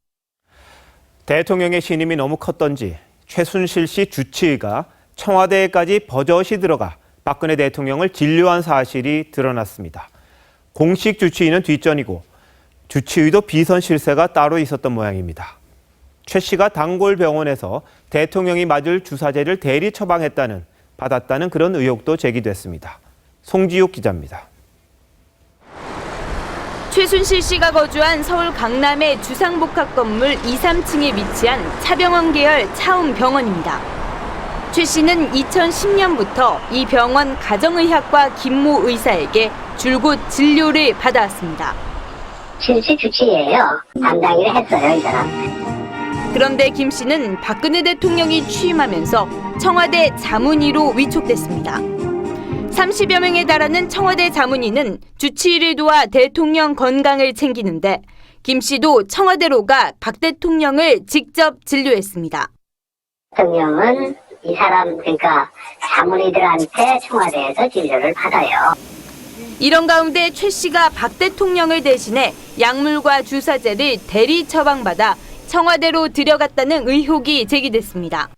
대통령의 신임이 너무 컸던지 최순실 씨 주치의가 청와대에까지 버젓이 들어가 박근혜 대통령을 진료한 사실이 드러났습니다. 공식 주치의는 뒷전이고 주치의도 비선 실세가 따로 있었던 모양입니다. 최 씨가 단골병원에서 대통령이 맞을 주사제를 대리 받았다는 그런 의혹도 제기됐습니다. 송지욱 기자입니다. 최순실 씨가 거주한 서울 강남의 주상복합 건물 2, 3층에 위치한 차병원 계열 차움병원입니다. 최 씨는 2010년부터 이 병원 가정의학과 김모 의사에게 줄곧 진료를 받아왔습니다. 실시 주치의예요. 담당을 했어요, 이 사람. 그런데 김 씨는 박근혜 대통령이 취임하면서 청와대 자문의로 위촉됐습니다. 30여 명에 달하는 청와대 자문의는 주치의를 도와 대통령 건강을 챙기는데 김 씨도 청와대로 가 박 대통령을 직접 진료했습니다. 대통령은 이 사람, 그러니까 자문의들한테 청와대에서 진료를 받아요. 이런 가운데 최 씨가 박 대통령을 대신해 약물과 주사제를 대리 처방받아 청와대로 들여갔다는 의혹이 제기됐습니다.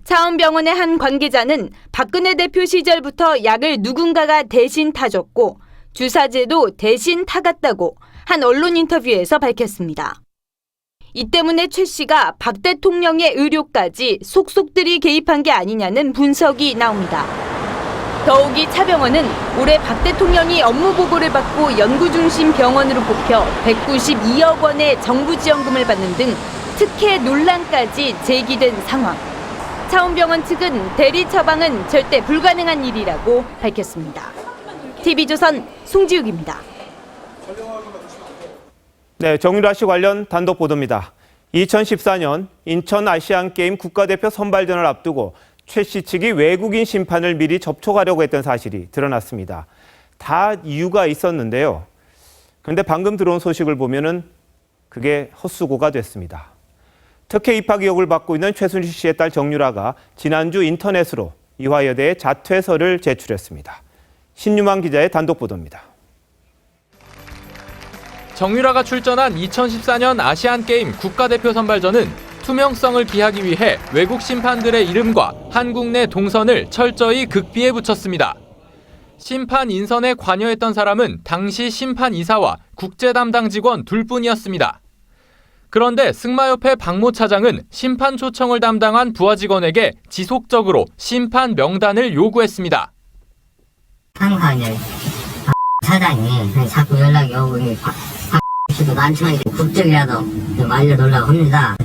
차움병원의 한 관계자는 박근혜 대표 시절부터 약을 누군가가 대신 타줬고 주사제도 대신 타갔다고 한 언론 인터뷰에서 밝혔습니다. 이 때문에 최 씨가 박 대통령의 의료까지 속속들이 개입한 게 아니냐는 분석이 나옵니다. 더욱이 차병원은 올해 박 대통령이 업무 보고를 받고 연구중심 병원으로 뽑혀 192억 원의 정부 지원금을 받는 등 특혜 논란까지 제기된 상황. 차움병원 측은 대리 처방은 절대 불가능한 일이라고 밝혔습니다. TV조선 송지욱입니다. 네, 정유라 씨 관련 단독 보도입니다. 2014년 인천 아시안게임 국가대표 선발전을 앞두고 최 씨 측이 외국인 심판을 미리 접촉하려고 했던 사실이 드러났습니다. 다 이유가 있었는데요. 그런데 방금 들어온 소식을 보면은 그게 헛수고가 됐습니다. 특혜 입학 의혹을 받고 있는 최순실 씨의 딸 정유라가 지난주 인터넷으로 이화여대에 자퇴서를 제출했습니다. 신유만 기자의 단독 보도입니다. 정유라가 출전한 2014년 아시안게임 국가대표 선발전은 투명성을 기하기 위해 외국 심판들의 이름과 한국 내 동선을 철저히 극비에 붙였습니다. 심판 인선에 관여했던 사람은 당시 심판이사와 국제 담당 직원 둘뿐이었습니다. 그런데 승마협회 박모 차장은 심판 초청을 담당한 부하 직원에게 지속적으로 심판 명단을 요구했습니다. 항상 차장이 자꾸 연락이 오고 씨도 난처하게 국적이라도 좀 알려달라고 합니다.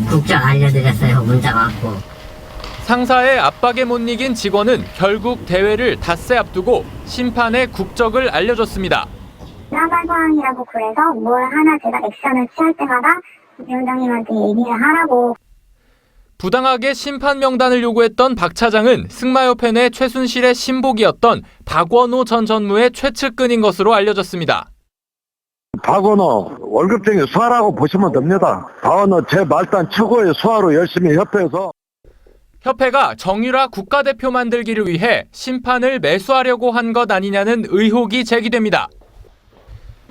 국적 알려드렸어요. 문자가 왔고. 상사의 압박에 못 이긴 직원은 결국 대회를 닷새 앞두고 심판의 국적을 알려줬습니다. 지난번 상황이라고 그래서 뭘 하나 제가 액션을 취할 때마다 위원장님한테 얘기를 하라고. 부당하게 심판 명단을 요구했던 박 차장은 승마협회 내 최순실의 신복이었던 박원호 전 전무의 최측근인 것으로 알려졌습니다. 박원호 월급쟁이 수하라고 보시면 됩니다. 박원호 제 말단 최고의 수하로 열심히 협회에서. 협회가 정유라 국가대표 만들기를 위해 심판을 매수하려고 한 것 아니냐는 의혹이 제기됩니다.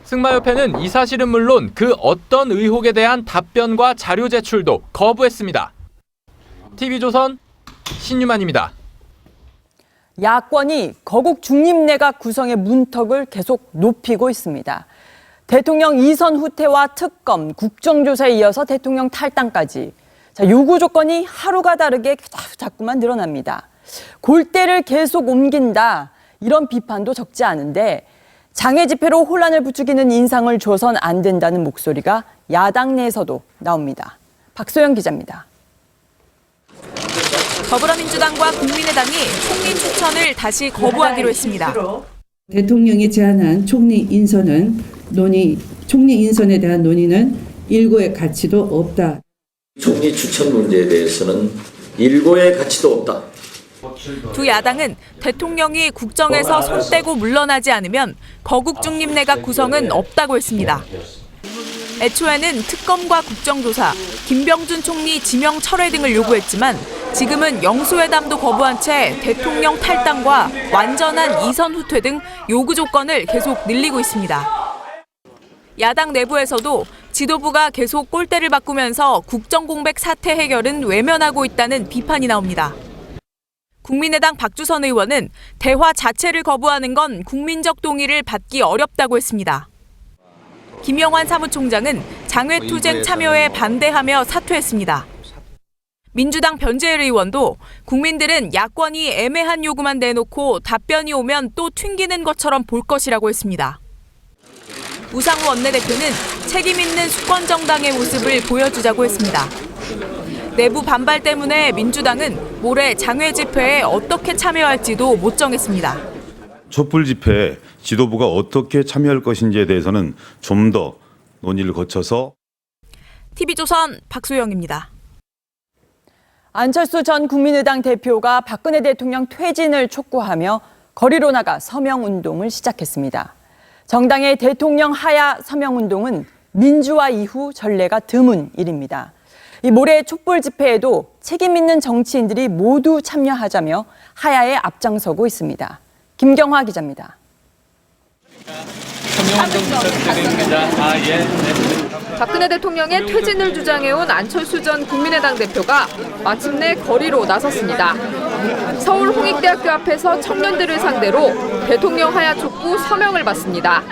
승마협회는 이 사실은 물론 그 어떤 의혹에 대한 답변과 자료 제출도 거부했습니다. TV조선 신유만입니다. 야권이 거국 중립내각 구성의 문턱을 계속 높이고 있습니다. 대통령 이선 후퇴와 특검, 국정조사에 이어서 대통령 탈당까지 요구 조건이 하루가 다르게 자꾸만 늘어납니다. 골대를 계속 옮긴다, 이런 비판도 적지 않은데 장애 집회로 혼란을 부추기는 인상을 줘선 안 된다는 목소리가 야당 내에서도 나옵니다. 박소영 기자입니다. 더불어민주당과 국민의당이 총리 추천을 다시 거부하기로 했습니다. 대통령이 제안한 총리 인선에 대한 논의는 일고의 가치도 없다. 총리 추천 문제에 대해서는 일고의 가치도 없다. 두 야당은 대통령이 국정에서 손 떼고 물러나지 않으면 거국 중립 내각 구성은 없다고 했습니다. 애초에는 특검과 국정조사, 김병준 총리 지명 철회 등을 요구했지만 지금은 영수회담도 거부한 채 대통령 탈당과 완전한 이선 후퇴 등 요구 조건을 계속 늘리고 있습니다. 야당 내부에서도 지도부가 계속 꼴대를 바꾸면서 국정공백 사태 해결은 외면하고 있다는 비판이 나옵니다. 국민의당 박주선 의원은 대화 자체를 거부하는 건 국민적 동의를 받기 어렵다고 했습니다. 김영환 사무총장은 장외투쟁 참여에 반대하며 사퇴했습니다. 민주당 변재열 의원도 국민들은 야권이 애매한 요구만 내놓고 답변이 오면 또 튕기는 것처럼 볼 것이라고 했습니다. 우상호 원내대표는 책임 있는 수권정당의 모습을 보여주자고 했습니다. 내부 반발 때문에 민주당은 모레 장외 집회에 어떻게 참여할지도 못 정했습니다. 촛불 집회에 지도부가 어떻게 참여할 것인지에 대해서는 좀 더 논의를 거쳐서. TV조선 박소영입니다. 안철수 전 국민의당 대표가 박근혜 대통령 퇴진을 촉구하며 거리로 나가 서명운동을 시작했습니다. 정당의 대통령 하야 서명운동은 민주화 이후 전례가 드문 일입니다. 이 모레 촛불 집회에도 책임 있는 정치인들이 모두 참여하자며 하야에 앞장서고 있습니다. 김경화 기자입니다. 박근혜 대통령의 퇴진을 주장해온 안철수 전 국민의당 대표가 마침내 거리로 나섰습니다. 서울 홍익대학교 앞에서 청년들을 상대로 대통령 하야 촉구 서명을 받습니다.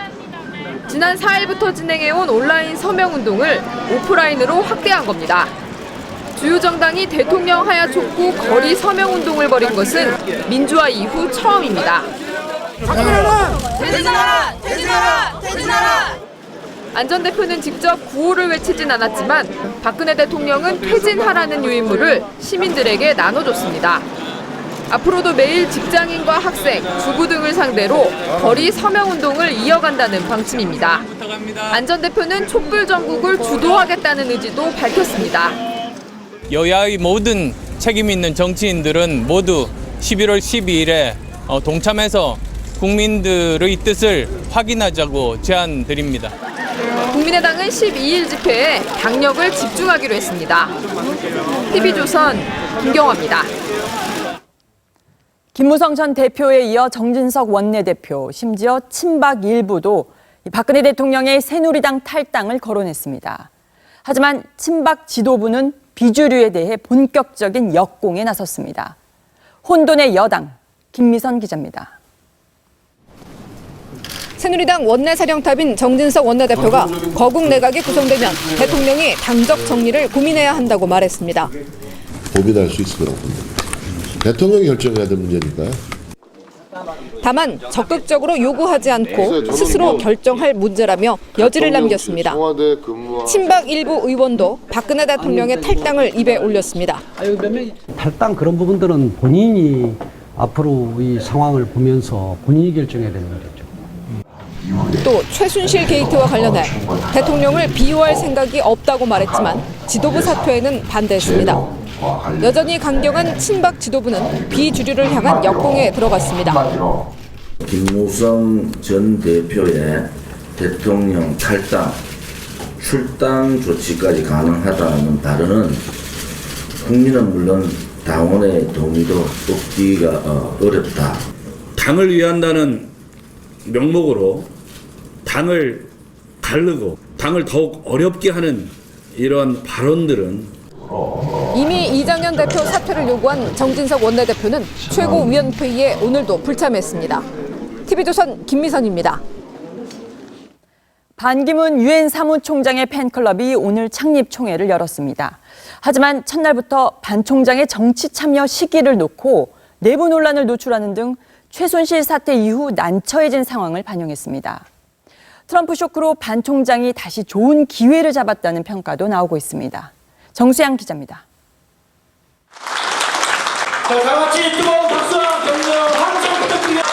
지난 4일부터 진행해온 온라인 서명운동을 오프라인으로 확대한 겁니다. 주요 정당이 대통령 하야 촉구 거리 서명운동을 벌인 것은 민주화 이후 처음입니다. 박근혜는 퇴진하라! 퇴진하라! 퇴진하라! 안 전 대표는 직접 구호를 외치진 않았지만 박근혜 대통령은 퇴진하라는 유인물을 시민들에게 나눠줬습니다. 앞으로도 매일 직장인과 학생, 주부 등을 상대로 거리 서명운동을 이어간다는 방침입니다. 안 전 대표는 촛불 전국을 주도하겠다는 의지도 밝혔습니다. 여야의 모든 책임 있는 정치인들은 모두 11월 12일에 동참해서 국민들의 뜻을 확인하자고 제안드립니다. 국민의당은 12일 집회에 당력을 집중하기로 했습니다. TV조선 김경화입니다. 김무성 전 대표에 이어 정진석 원내대표, 심지어 친박 일부도 박근혜 대통령의 새누리당 탈당을 거론했습니다. 하지만 친박 지도부는 비주류에 대해 본격적인 역공에 나섰습니다. 혼돈의 여당, 김미선 기자입니다. 새누리당 원내사령탑인 정진석 원내대표가 거국 내각이 구성되면 대통령이 당적 정리를 고민해야 한다고 말했습니다. 고민할 수 있을 거라고 봅니다. 대통령이 결정해야 될 문제니까요. 다만 적극적으로 요구하지 않고 스스로 결정할 문제라며 여지를 남겼습니다. 친박 일부 의원도 박근혜 대통령의 탈당을 입에 올렸습니다. 탈당 그런 부분들은 본인이 앞으로 이 상황을 보면서 본인이 결정해야 되는 거죠. 또 최순실 게이트와 관련해 대통령을 비호할 생각이 없다고 말했지만 지도부 사퇴에는 반대했습니다. 여전히 강경한 친박 지도부는 비주류를 향한 역공에 들어갔습니다. 김무성 전 대표의 대통령 탈당, 출당 조치까지 가능하다는 발언은 국민은 물론 당원의 동의도 얻기가 어렵다. 당을 위한다는 명목으로 당을 가르고 당을 더욱 어렵게 하는 이런 발언들은 이미 이장현 대표 사퇴를 요구한 정진석 원내대표는 최고위원회의에 오늘도 불참했습니다. TV조선 김미선입니다. 반기문 유엔 사무총장의 팬클럽이 오늘 창립 총회를 열었습니다. 하지만 첫날부터 반 총장의 정치 참여 시기를 놓고 내부 논란을 노출하는 등 최순실 사태 이후 난처해진 상황을 반영했습니다. 트럼프 쇼크로 반 총장이 다시 좋은 기회를 잡았다는 평가도 나오고 있습니다. 정수양 기자입니다. 다 같이 뜨거운 박수와 격려 함성 부탁드립니다.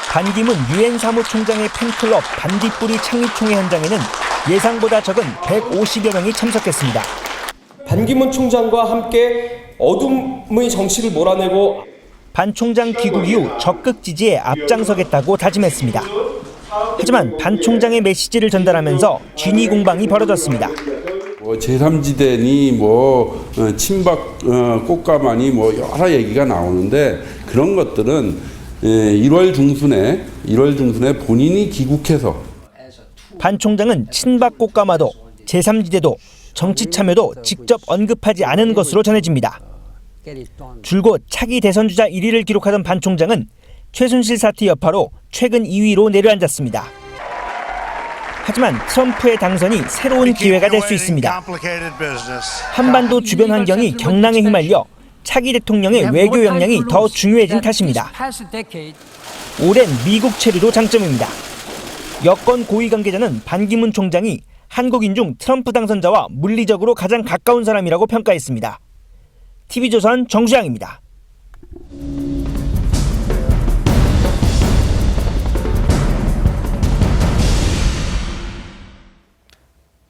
반기문 유엔 사무총장의 팬클럽 반딧불이 창립총회 현장에는 예상보다 적은 150여 명이 참석했습니다. 반기문 총장과 함께 어둠의 정치를 몰아내고 반 총장 귀국 이후 적극 지지에 앞장서겠다고 다짐했습니다. 하지만 반 총장의 메시지를 전달하면서 진위 공방이 벌어졌습니다. 제3지대니 친박 꽃가마니 여러 얘기가 나오는데 그런 것들은 1월 중순에 본인이 귀국해서 반 총장은 친박 꽃가마도 제3지대도 정치 참여도 직접 언급하지 않은 것으로 전해집니다. 줄곧 차기 대선 주자 1위를 기록하던 반 총장은 최순실 사태 여파로 최근 2위로 내려앉았습니다. 하지만 트럼프의 당선이 새로운 기회가 될 수 있습니다. 한반도 주변 환경이 경랑에 휘말려 차기 대통령의 외교 역량이 더 중요해진 탓입니다. 오랜 미국 체류도 장점입니다. 여권 고위 관계자는 반기문 총장이 한국인 중 트럼프 당선자와 물리적으로 가장 가까운 사람이라고 평가했습니다. TV조선 정수양입니다.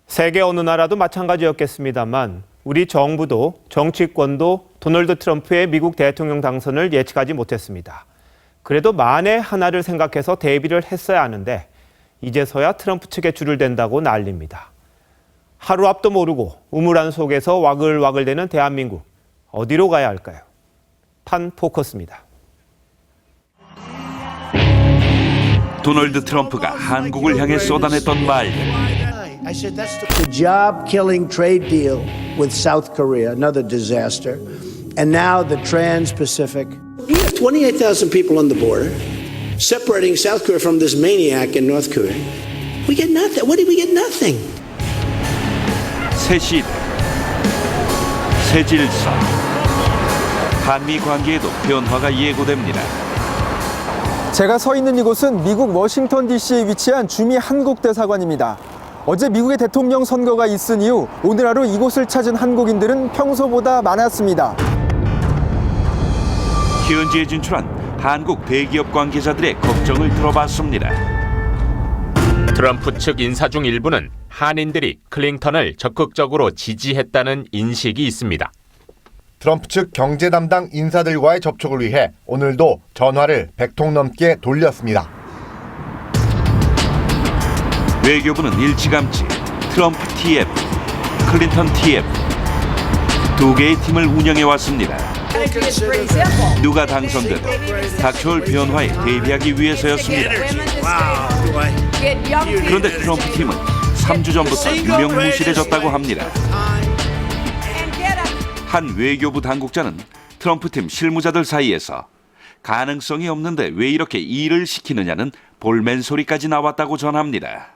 세계 어느 나라도 마찬가지였겠습니다만 우리 정부도 정치권도 도널드 트럼프의 미국 대통령 당선을 예측하지 못했습니다. 그래도 만에 하나를 생각해서 대비를 했어야 하는데 이제서야 트럼프 측에 줄을 댄다고 난립니다. 하루 앞도 모르고 우물안 속에서 와글와글대는 대한민국, 어디로 가야 할까요? 판포커스입니다. 도널드 트럼프가 한국을 향해 쏟아냈던 말들. The job-killing trade deal with South Korea, another disaster, and now the Trans-Pacific. We have 28,000 people on the border, separating South Korea from this maniac in North Korea. We get nothing. What did we get? Nothing. 새 시대, 새 질서. 한미 관계에도 변화가 예고됩니다. 제가 서 있는 이곳은 미국 워싱턴 DC에 위치한 주미 한국 대사관입니다. 어제 미국의 대통령 선거가 있은 이후 오늘 하루 이곳을 찾은 한국인들은 평소보다 많았습니다. 현지에 진출한 한국 대기업 관계자들의 걱정을 들어봤습니다. 트럼프 측 인사 중 일부는 한인들이 클린턴을 적극적으로 지지했다는 인식이 있습니다. 트럼프 측 경제 담당 인사들과의 접촉을 위해 오늘도 전화를 100통 넘게 돌렸습니다. 외교부는 일찌감치 트럼프 TF, 클린턴 TF 두 개의 팀을 운영해왔습니다. 누가 당선돼도 닥쳐올 변화에 대비하기 위해서였습니다. 그런데 트럼프 팀은 3주 전부터 유명무실해졌다고 합니다. 한 외교부 당국자는 트럼프 팀 실무자들 사이에서 가능성이 없는데 왜 이렇게 일을 시키느냐는 볼멘 소리까지 나왔다고 전합니다.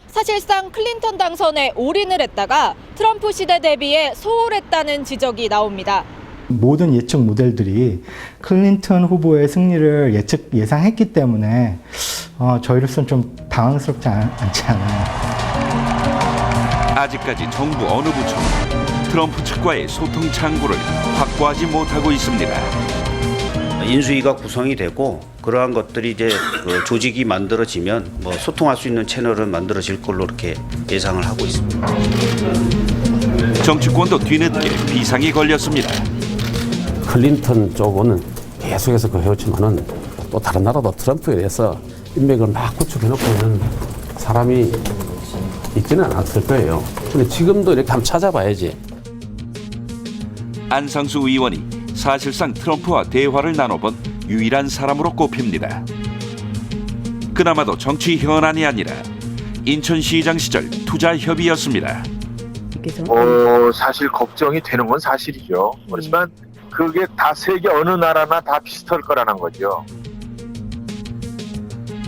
사실상 클린턴 당선에 올인을 했다가 트럼프 시대 대비에 소홀했다는 지적이 나옵니다. 모든 예측 모델들이 클린턴 후보의 승리를 예상했기 때문에 저희로서는 좀 당황스럽지 않지 않아요. 아직까지 정부 어느 부처도 트럼프 측과의 소통 창구를 확보하지 못하고 있습니다. 인수위가 구성이 되고 그러한 것들이 이제 조직이 만들어지면 소통할 수 있는 채널은 만들어질 걸로 이렇게 예상을 하고 있습니다. 정치권도 뒤늦게 비상이 걸렸습니다. 클린턴 쪽은 계속해서 해오지만은 또 다른 나라도 트럼프에 대해서 인맥을 막 구축해놓고 있는 사람이 있지는 않았을 거예요. 근데 지금도 이렇게 한번 찾아봐야지. 안상수 의원이 사실상 트럼프와 대화를 나눠본 유일한 사람으로 꼽힙니다. 그나마도 정치 현안이 아니라 인천시장 시절 투자 협의였습니다. 사실 걱정이 되는 건 사실이죠. 그렇지만 그게 다 세계 어느 나라나 다 비슷할 거라는 거죠.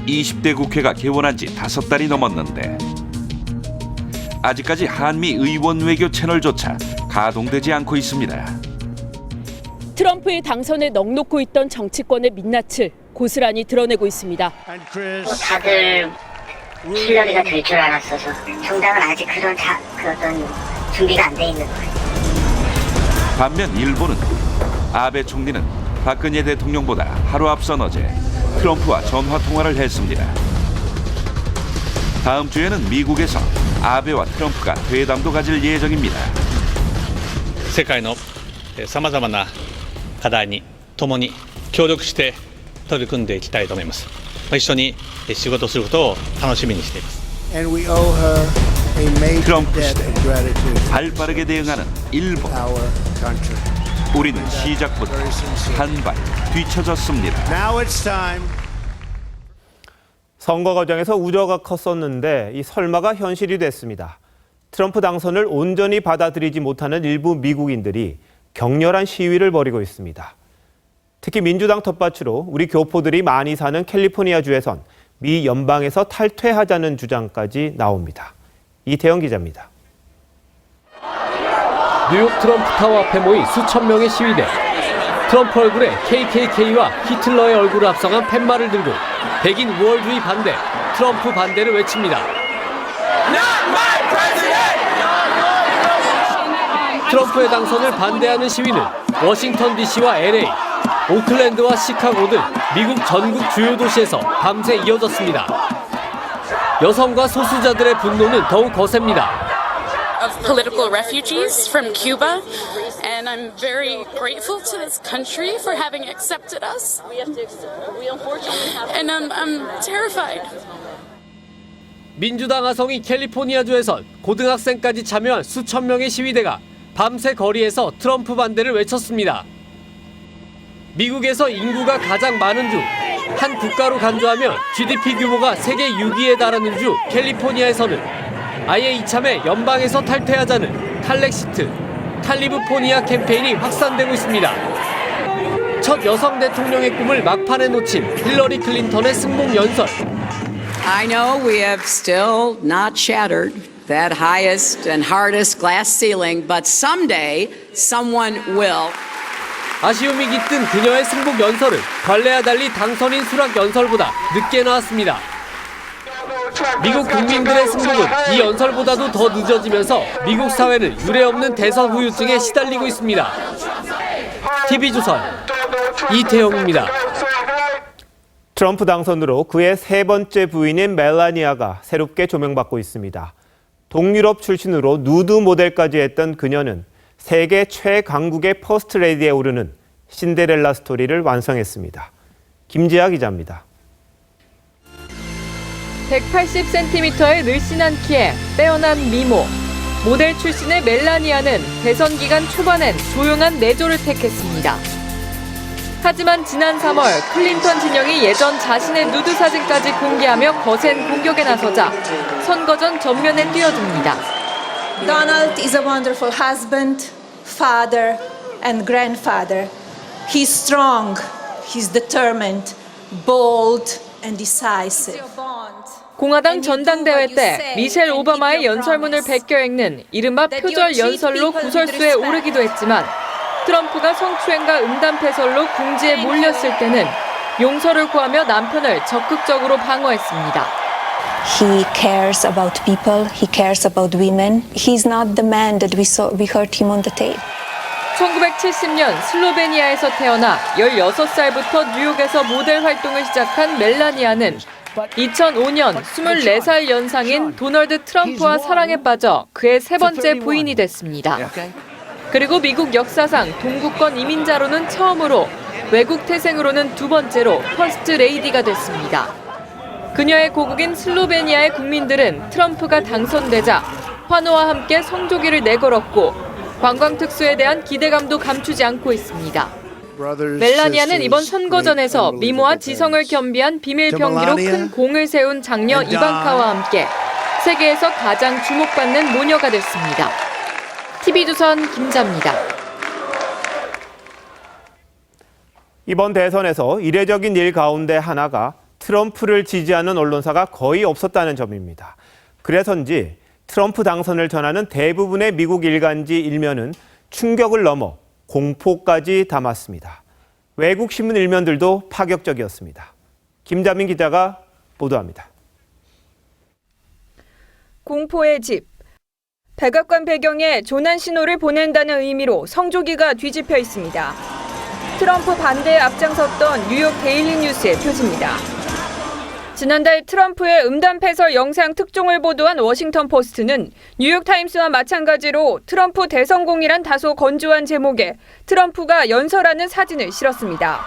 20대 국회가 개원한 지 5달이 넘었는데 아직까지 한미 의원 외교 채널조차 가동되지 않고 있습니다. 트럼프의 당선에 넋놓고 있던 정치권의 민낯을 고스란히 드러내고 있습니다. 다들 실력이가 될 줄 알았어서 정당은 아직 그런 준비가 안 돼 있는 거예요. 반면 일본은 아베 총리는 박근혜 대통령보다 하루 앞선 어제 트럼프와 전화 통화를 했습니다. 다음 주에는 미국에서 아베와 트럼프가 회담도 가질 예정입니다. 世界のさまざまな課題に共に協力して取り組んでいきたいと思います。一緒に仕事することを楽しみにしています。 And we owe her a major 트럼프 debt 시대 of gratitude. 발빠르게 대응하는 일본. Our country. 우리는 시작부터 한 발 뒤쳐졌습니다. Now it's time. 선거 과정에서 우려가 컸었는데 이 설마가 현실이 됐습니다. 트럼프 당선을 온전히 받아들이지 못하는 일부 미국인들이 격렬한 시위를 벌이고 있습니다. 특히 민주당 텃밭으로 우리 교포들이 많이 사는 캘리포니아주에선 미 연방에서 탈퇴하자는 주장까지 나옵니다. 이태영 기자입니다. 뉴욕 트럼프 타워 앞에 모인 수천 명의 시위대. 트럼프 얼굴에 KKK와 히틀러의 얼굴을 합성한 팻말을 들고 백인 우월주의 반대, 트럼프 반대를 외칩니다. 트럼프의 당선을 반대하는 시위는 워싱턴 DC와 LA, 오클랜드와 시카고 등 미국 전국 주요 도시에서 밤새 이어졌습니다. 여성과 소수자들의 분노는 더욱 거셉니다. Of political refugees from Cuba, and I'm very grateful to this country for having accepted us. And I'm terrified. 민주당 하성이 캘리포니아주에선 고등학생까지 참여한 수천 명의 시위대가 밤새 거리에서 트럼프 반대를 외쳤습니다. 미국에서 인구가 가장 많은 주, 한 국가로 간주하면 GDP 규모가 세계 6위에 달하는 주 캘리포니아에서는 아예 이참에 연방에서 탈퇴하자는 탈렉시트, 칼리포니아 캠페인이 확산되고 있습니다. 첫 여성 대통령의 꿈을 막판에 놓친 힐러리 클린턴의 승복 연설. I know we have still not shattered that highest and hardest glass ceiling, but someday someone will. 아쉬움이 깃든 그녀의 승복 연설은 관례와 달리 당선인 수락 연설보다 늦게 나왔습니다. 미국 국민들의 승복은 이 연설보다도 더 늦어지면서 미국 사회는 유례없는 대선 후유증에 시달리고 있습니다. TV조선 이태영입니다. 트럼프 당선으로 그의 세 번째 부인인 멜라니아가 새롭게 조명받고 있습니다. 동유럽 출신으로 누드 모델까지 했던 그녀는 세계 최강국의 퍼스트 레디에 오르는 신데렐라 스토리를 완성했습니다. 김지아 기자입니다. 180cm의 늘씬한 키에 빼어난 미모. 모델 출신의 멜라니아는 대선 기간 초반엔 조용한 내조를 택했습니다. 하지만 지난 3월 클린턴 진영이 예전 자신의 누드 사진까지 공개하며 거센 공격에 나서자 선거 전 전면에 뛰어듭니다. Donald is a wonderful husband, father, and grandfather. He's strong, he's determined, bold, and decisive. 공화당 전당대회 때 미셸 오바마의 연설문을 베껴 읽는 이른바 표절 연설로 구설수에 오르기도 했지만 트럼프가 성추행과 음담패설로 궁지에 몰렸을 때는 용서를 구하며 남편을 적극적으로 방어했습니다. He cares about people, he cares about women. He's not the man that we heard him on the tape. 1970년 슬로베니아에서 태어나 16살부터 뉴욕에서 모델 활동을 시작한 멜라니아는 2005년 24살 연상인 도널드 트럼프와 사랑에 빠져 그의 세 번째 부인이 됐습니다. 그리고 미국 역사상 동구권 이민자로는 처음으로 외국 태생으로는 두 번째로 퍼스트 레이디가 됐습니다. 그녀의 고국인 슬로베니아의 국민들은 트럼프가 당선되자 환호와 함께 성조기를 내걸었고 관광 특수에 대한 기대감도 감추지 않고 있습니다. 멜라니아는 이번 선거전에서 미모와 지성을 겸비한 비밀 병기로 큰 공을 세운 장녀 이방카와 함께 세계에서 가장 주목받는 모녀가 됐습니다. TV조선 김자입니다. 이번 대선에서 이례적인 일 가운데 하나가 트럼프를 지지하는 언론사가 거의 없었다는 점입니다. 그래서인지 트럼프 당선을 전하는 대부분의 미국 일간지 일면은 충격을 넘어 공포까지 담았습니다. 외국 신문 일면들도 파격적이었습니다. 김자민 기자가 보도합니다. 공포의 집. 백악관 배경에 조난 신호를 보낸다는 의미로 성조기가 뒤집혀 있습니다. 트럼프 반대에 앞장섰던 뉴욕 데일리 뉴스의 표지입니다. 지난달 트럼프의 음담패설 영상 특종을 보도한 워싱턴 포스트는 뉴욕타임스와 마찬가지로 트럼프 대성공이란 다소 건조한 제목에 트럼프가 연설하는 사진을 실었습니다.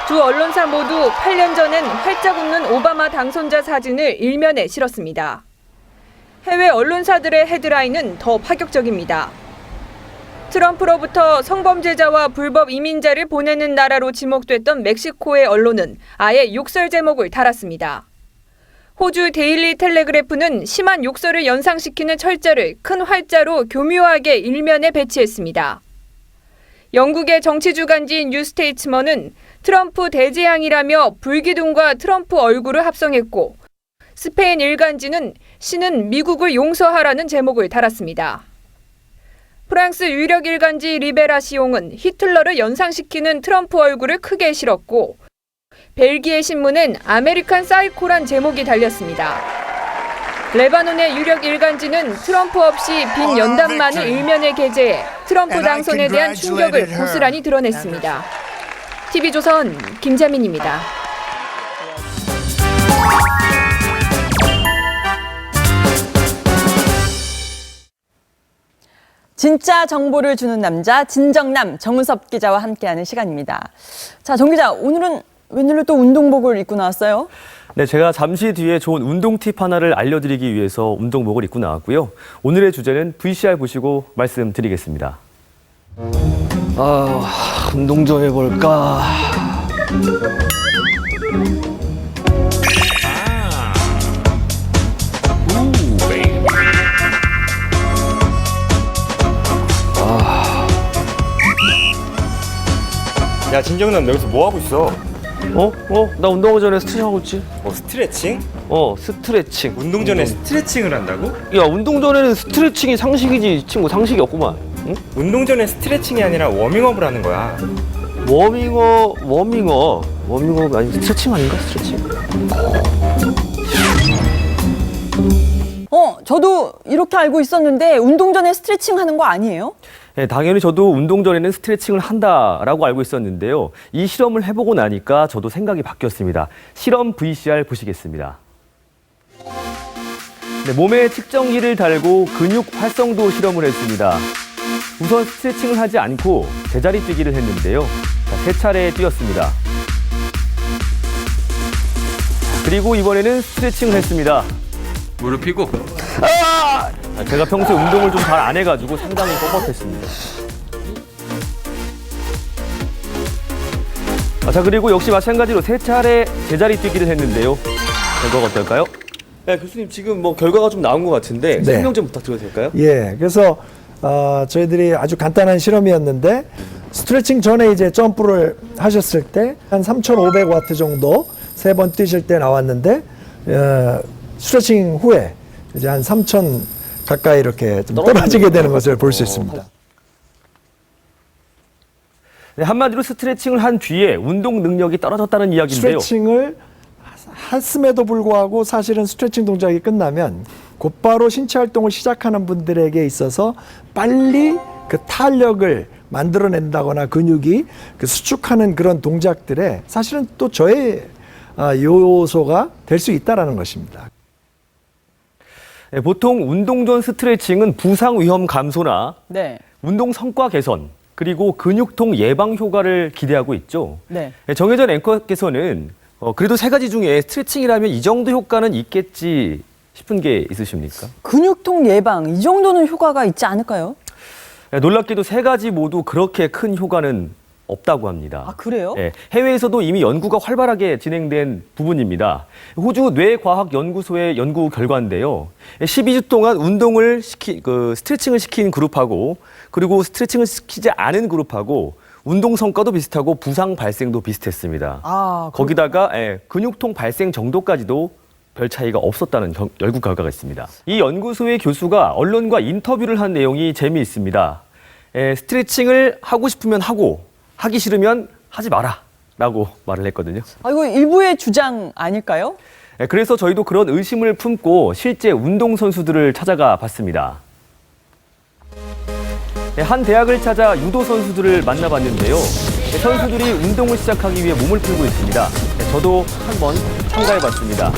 두 언론사 모두 8년 전엔 활짝 웃는 오바마 당선자 사진을 일면에 실었습니다. 해외 언론사들의 헤드라인은 더 파격적입니다. 트럼프로부터 성범죄자와 불법 이민자를 보내는 나라로 지목됐던 멕시코의 언론은 아예 욕설 제목을 달았습니다. 호주 데일리 텔레그래프는 심한 욕설을 연상시키는 철자를 큰 활자로 교묘하게 일면에 배치했습니다. 영국의 정치주간지 뉴스테이츠먼은 트럼프 대재앙이라며 불기둥과 트럼프 얼굴을 합성했고, 스페인 일간지는 신은 미국을 용서하라는 제목을 달았습니다. 프랑스 유력 일간지 리베라시옹은 히틀러를 연상시키는 트럼프 얼굴을 크게 실었고, 벨기에 신문은 아메리칸 사이코란 제목이 달렸습니다. 레바논의 유력 일간지는 트럼프 없이 빈 연단만을 일면에 게재해 트럼프 당선에 대한 충격을 고스란히 드러냈습니다. TV조선 김자민입니다. 진짜 정보를 주는 남자 진정남 정은섭 기자와 함께하는 시간입니다. 자, 정 기자, 오늘은 웬일로 또 운동복을 입고 나왔어요? 네, 제가 잠시 뒤에 좋은 운동 팁 하나를 알려드리기 위해서 운동복을 입고 나왔고요. 오늘의 주제는 VCR 보시고 말씀드리겠습니다. 운동 좀 해볼까. 야, 진정남, 너 여기서 뭐 하고 있어? 나 운동하기 전에 스트레칭 하고 있지. 스트레칭? 스트레칭. 운동 전에 스트레칭을 한다고? 야, 운동 전에는 스트레칭이 상식이지, 친구. 상식이 없구만. 응? 운동 전에 스트레칭이 아니라 워밍업을 하는 거야. 워밍업 아니 스트레칭 아닌가? 스트레칭. 저도 이렇게 알고 있었는데 운동 전에 스트레칭 하는 거 아니에요? 네, 당연히 저도 운동 전에는 스트레칭을 한다라고 알고 있었는데요. 이 실험을 해보고 나니까 저도 생각이 바뀌었습니다. 실험 VCR 보시겠습니다. 네, 몸에 측정기를 달고 근육 활성도 실험을 했습니다. 우선 스트레칭을 하지 않고 제자리 뛰기를 했는데요. 자, 3차례 뛰었습니다. 그리고 이번에는 스트레칭을 했습니다. 무릎 펴고. 제가 평소에 운동을 좀 잘 안 해가지고 상당히 뻣뻣했습니다. 자, 그리고 역시 마찬가지로 3차례 제자리 뛰기를 했는데요. 결과가 어떨까요? 네, 교수님 지금 결과가 좀 나온 것 같은데 설명 좀 부탁드려도 될까요? 예, 그래서 저희들이 아주 간단한 실험이었는데 스트레칭 전에 이제 점프를 하셨을 때 한 3,500와트 정도 3번 뛰실 때 나왔는데 스트레칭 후에 이제 한 3,000 가까이 이렇게 좀 떨어지게 되는 것을 볼 수 있습니다. 네, 한마디로 스트레칭을 한 뒤에 운동 능력이 떨어졌다는 이야기인데요. 스트레칭을 했음에도 불구하고 사실은 스트레칭 동작이 끝나면 곧바로 신체 활동을 시작하는 분들에게 있어서 빨리 그 탄력을 만들어낸다거나 근육이 그 수축하는 그런 동작들에 사실은 또 저의 요소가 될 수 있다는 것입니다. 네, 보통 운동 전 스트레칭은 부상 위험 감소나 운동 성과 개선, 그리고 근육통 예방 효과를 기대하고 있죠. 네, 정혜전 앵커께서는 그래도 3가지 중에 스트레칭이라면 이 정도 효과는 있겠지 싶은 게 있으십니까? 근육통 예방, 이 정도는 효과가 있지 않을까요? 네, 놀랍게도 3가지 모두 그렇게 큰 효과는 없다고 합니다. 아, 그래요? 네, 해외에서도 이미 연구가 활발하게 진행된 부분입니다. 호주 뇌과학연구소의 연구 결과인데요. 12주 동안 스트레칭을 시킨 그룹하고 그리고 스트레칭을 시키지 않은 그룹하고 운동 성과도 비슷하고 부상 발생도 비슷했습니다. 거기다가 근육통 발생 정도까지도 별 차이가 없었다는 연구 결과가 있습니다. 이 연구소의 교수가 언론과 인터뷰를 한 내용이 재미있습니다. 스트레칭을 하고 싶으면 하고 하기 싫으면 하지 마라 라고 말을 했거든요. 이거 일부의 주장 아닐까요? 그래서 저희도 그런 의심을 품고 실제 운동선수들을 찾아가 봤습니다. 한 대학을 찾아 유도 선수들을 만나봤는데요. 선수들이 운동을 시작하기 위해 몸을 풀고 있습니다. 저도 한번 참가해봤습니다.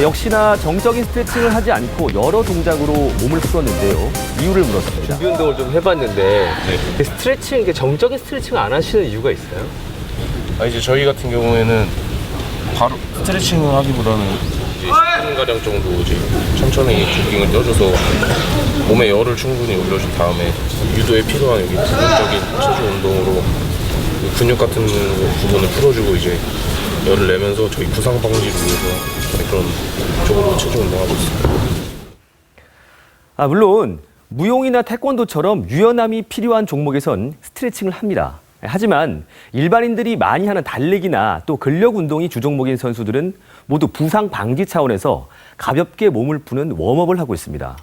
역시나 정적인 스트레칭을 하지 않고 여러 동작으로 몸을 풀었는데요. 이유를 물었습니다. 준비 운동을 좀 해봤는데 스트레칭, 정적인 스트레칭을 안 하시는 이유가 있어요? 이제 저희 같은 경우에는 바로 스트레칭을 하기보다는 이제 10분가량 정도 이제 천천히 조깅을 떠줘서 몸에 열을 충분히 올려준 다음에 유도에 필요한 여기 부분적인 체중 운동으로 근육 같은 부분을 풀어주고 이제 열을 내면서 저희 부상 방지를 위해서 그런 쪽으로 체중 운동하고 있습니다. 물론 무용이나 태권도처럼 유연함이 필요한 종목에선 스트레칭을 합니다. 하지만 일반인들이 많이 하는 달리기나 또 근력 운동이 주종목인 선수들은 모두 부상 방지 차원에서 가볍게 몸을 푸는 웜업을 하고 있습니다.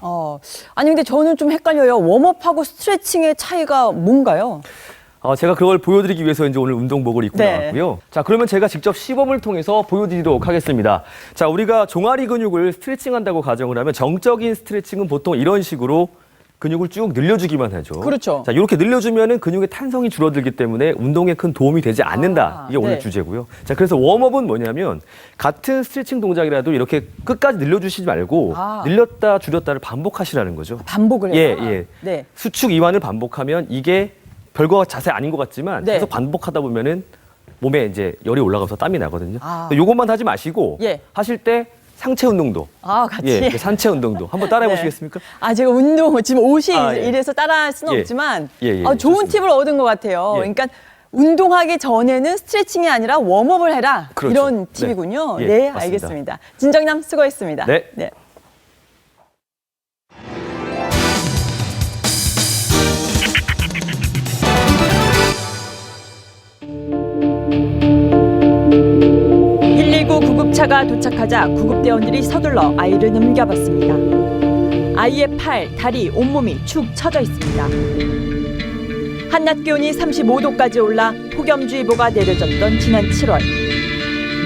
아니 근데 저는 좀 헷갈려요. 웜업하고 스트레칭의 차이가 뭔가요? 제가 그걸 보여드리기 위해서 이제 오늘 운동복을 입고 나왔고요. 자, 그러면 제가 직접 시범을 통해서 보여드리도록 하겠습니다. 자, 우리가 종아리 근육을 스트레칭한다고 가정을 하면 정적인 스트레칭은 보통 이런 식으로 근육을 쭉 늘려주기만 하죠. 그렇죠. 자, 이렇게 늘려주면은 근육의 탄성이 줄어들기 때문에 운동에 큰 도움이 되지 않는다. 이게 오늘 주제고요. 자, 그래서 웜업은 뭐냐면 같은 스트레칭 동작이라도 이렇게 끝까지 늘려주시지 말고 늘렸다 줄였다를 반복하시라는 거죠. 반복을 해요? 예. 네. 수축 이완을 반복하면 이게 별거 자세 아닌 것 같지만 계속 반복하다 보면은 몸에 이제 열이 올라가서 땀이 나거든요. 요것만 하지 마시고 하실 때 상체 운동도 같이 산체 운동도 한번 따라해 보시겠습니까? 제가 운동 지금 옷이 이래서 따라할 수는 없지만 좋은 좋습니다. 팁을 얻은 것 같아요. 그러니까 운동하기 전에는 스트레칭이 아니라 웜업을 해라. 그렇죠. 이런 팁이군요. 네, 맞습니다. 알겠습니다. 진정남 수고했습니다. 네. 구급차가 도착하자 구급대원들이 서둘러 아이를 넘겨봤습니다. 아이의 팔, 다리, 온몸이 축 처져 있습니다. 한낮 기온이 35도까지 올라 폭염주의보가 내려졌던 지난 7월.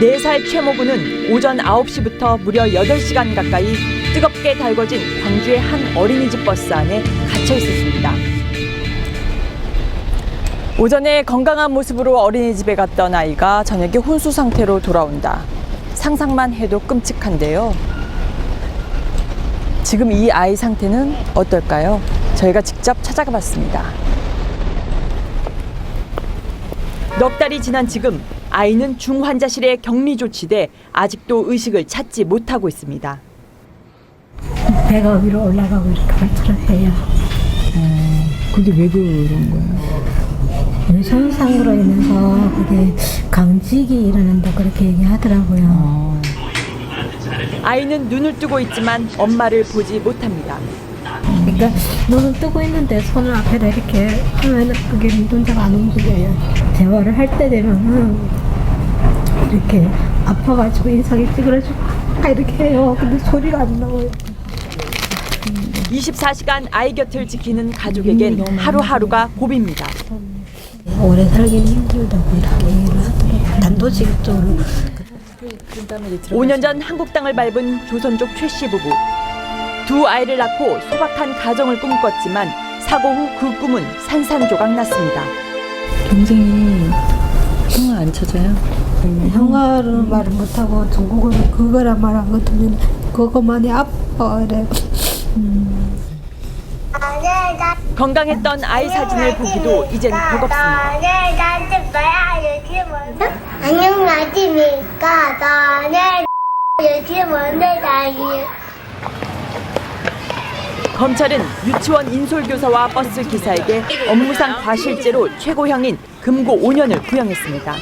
4살 최모군은 오전 9시부터 무려 8시간 가까이 뜨겁게 달궈진 광주의 한 어린이집 버스 안에 갇혀 있었습니다. 오전에 건강한 모습으로 어린이집에 갔던 아이가 저녁에 혼수 상태로 돌아온다. 상상만 해도 끔찍한데요. 지금 이 아이 상태는 어떨까요? 저희가 직접 찾아가 봤습니다. 넉 달이 지난 지금 아이는 중환자실에 격리 조치돼 아직도 의식을 찾지 못하고 있습니다. 배가 위로 올라가고 이렇게 발달해요. 그게 왜 그런 거예요? 손상으로 인해서 그게 강직이 일어난다 그렇게 얘기하더라고요. 아이는 눈을 뜨고 있지만 엄마를 보지 못합니다. 그러니까 눈을 뜨고 있는데 손을 앞에다 이렇게 하면은 그게 눈동자가 안 움직여요. 대화를 할 때 되면은 이렇게 아파가지고 인상이 찌그러지고 이렇게 해요. 근데 소리가 안 나와요. 24시간 아이 곁을 지키는 가족에겐 하루하루가 고비입니다. 오래 살기는 힘들다고 이렇게 얘기를 하더라고요. 단도직입적으로. 5년 전 한국 땅을 밟은 조선족 최 씨 부부. 두 아이를 낳고 소박한 가정을 꿈꿨지만 사고 후 그 꿈은 산산조각 났습니다. 굉장히 형아 안 찾아요? 형아를 말을 못하고 중국어로 그거란 말 하거든요. 그것만이 아빠 이래. 건강했던 아이 사진을 보기도 이젠 버겁습니다. 안녕하십니까. 나는 유치원에 다니요. 검찰은 유치원 인솔교사와 버스 기사에게 업무상 과실죄로 최고형인 금고 5년을 구형했습니다.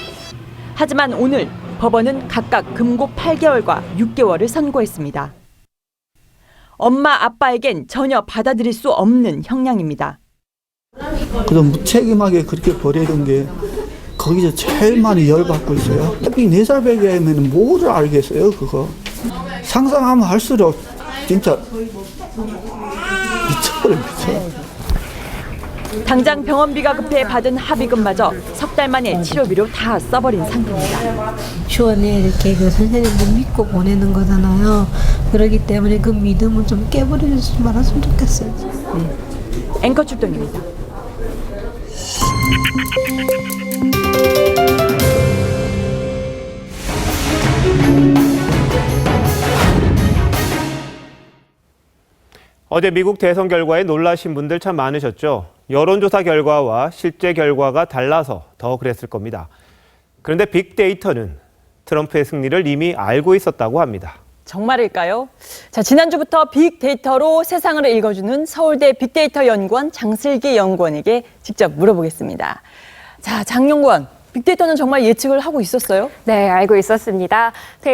하지만 오늘 법원은 각각 금고 8개월과 6개월을 선고했습니다. 엄마 아빠에겐 전혀 받아들일 수 없는 형량입니다. 그럼 무책임하게 그렇게 버리는 게 거기서 제일 많이 열받고 있어요. 4살 배기하면 뭐를 알겠어요 그거. 상상하면 할수록 진짜 미쳐버려 미쳐. 당장 병원비가 급해 받은 합의금마저 석 달 만에 치료비로 다 써버린 상태입니다. 유치원에 이렇게 그 선생님들 믿고 보내는 거잖아요. 그렇기 때문에 그 믿음을 좀 깨버리지 말았으면 좋겠어요. 앵커 출동입니다. 어제 미국 대선 결과에 놀라신 분들 참 많으셨죠. 여론조사 결과와 실제 결과가 달라서 더 그랬을 겁니다. 그런데 빅데이터는 트럼프의 승리를 이미 알고 있었다고 합니다. 정말일까요? 자, 지난주부터 빅데이터로 세상을 읽어주는 서울대 빅데이터 연구원 장슬기 연구원에게 직접 물어보겠습니다. 자, 장 연구원, 빅데이터는 정말 예측을 하고 있었어요? 네, 알고 있었습니다.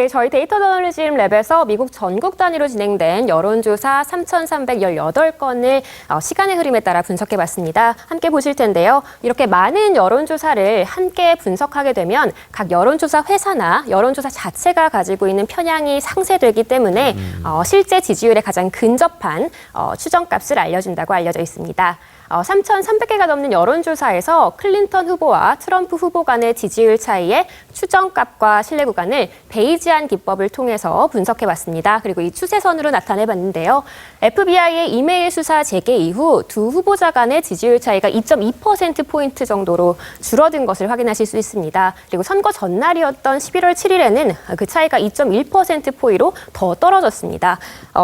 저희 데이터 저널리즘 랩에서 미국 전국 단위로 진행된 여론조사 3,318건을 시간의 흐름에 따라 분석해봤습니다. 함께 보실 텐데요. 이렇게 많은 여론조사를 함께 분석하게 되면 각 여론조사 회사나 여론조사 자체가 가지고 있는 편향이 상쇄되기 때문에 실제 지지율에 가장 근접한 추정값을 알려준다고 알려져 있습니다. 3,300개가 넘는 여론조사에서 클린턴 후보와 트럼프 후보 간의 지지율 차이의 추정값과 신뢰 구간을 베이지안 기법을 통해서 분석해봤습니다. 그리고 이 추세선으로 나타내봤는데요. FBI의 이메일 수사 재개 이후 두 후보자 간의 지지율 차이가 2.2%포인트 정도로 줄어든 것을 확인하실 수 있습니다. 그리고 선거 전날이었던 11월 7일에는 그 차이가 2.1%포인트로 더 떨어졌습니다.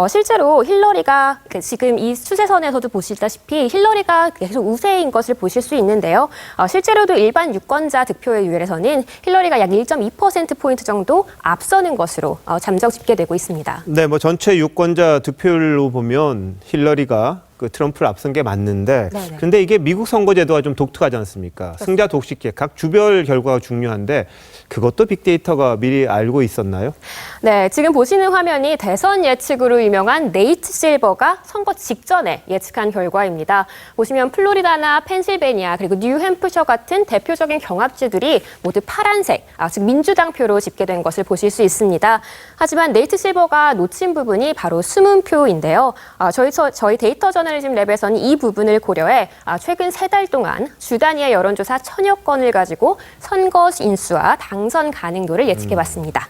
실제로 힐러리가 지금 이 추세선에서도 보시다시피 힐러리가 계속 우세인 것을 보실 수 있는데요. 실제로도 일반 유권자 득표율에서는 힐러리가 약 1.2%포인트 정도 앞서는 것으로 잠정 집계되고 있습니다. 네, 뭐 전체 유권자 득표율로 보면 힐러리가 그 트럼프를 앞선 게 맞는데, 네네. 그런데 이게 미국 선거제도가 좀 독특하지 않습니까? 그렇습니다. 승자 독식계, 각 주별 결과가 중요한데 그것도 빅데이터가 미리 알고 있었나요? 네, 지금 보시는 화면이 대선 예측으로 유명한 네이트 실버가 선거 직전에 예측한 결과입니다. 보시면 플로리다나 펜실베니아 그리고 뉴햄프셔 같은 대표적인 경합주들이 모두 파란색, 즉 민주당 표로 집계된 것을 보실 수 있습니다. 하지만 네이트 실버가 놓친 부분이 바로 숨은 표인데요. 저희 데이터 저널리즘 랩에서는 이 부분을 고려해 최근 3달 동안 주 단위의 여론조사 1000여 건을 가지고 선거 인수와 당선 가능도를 예측해봤습니다.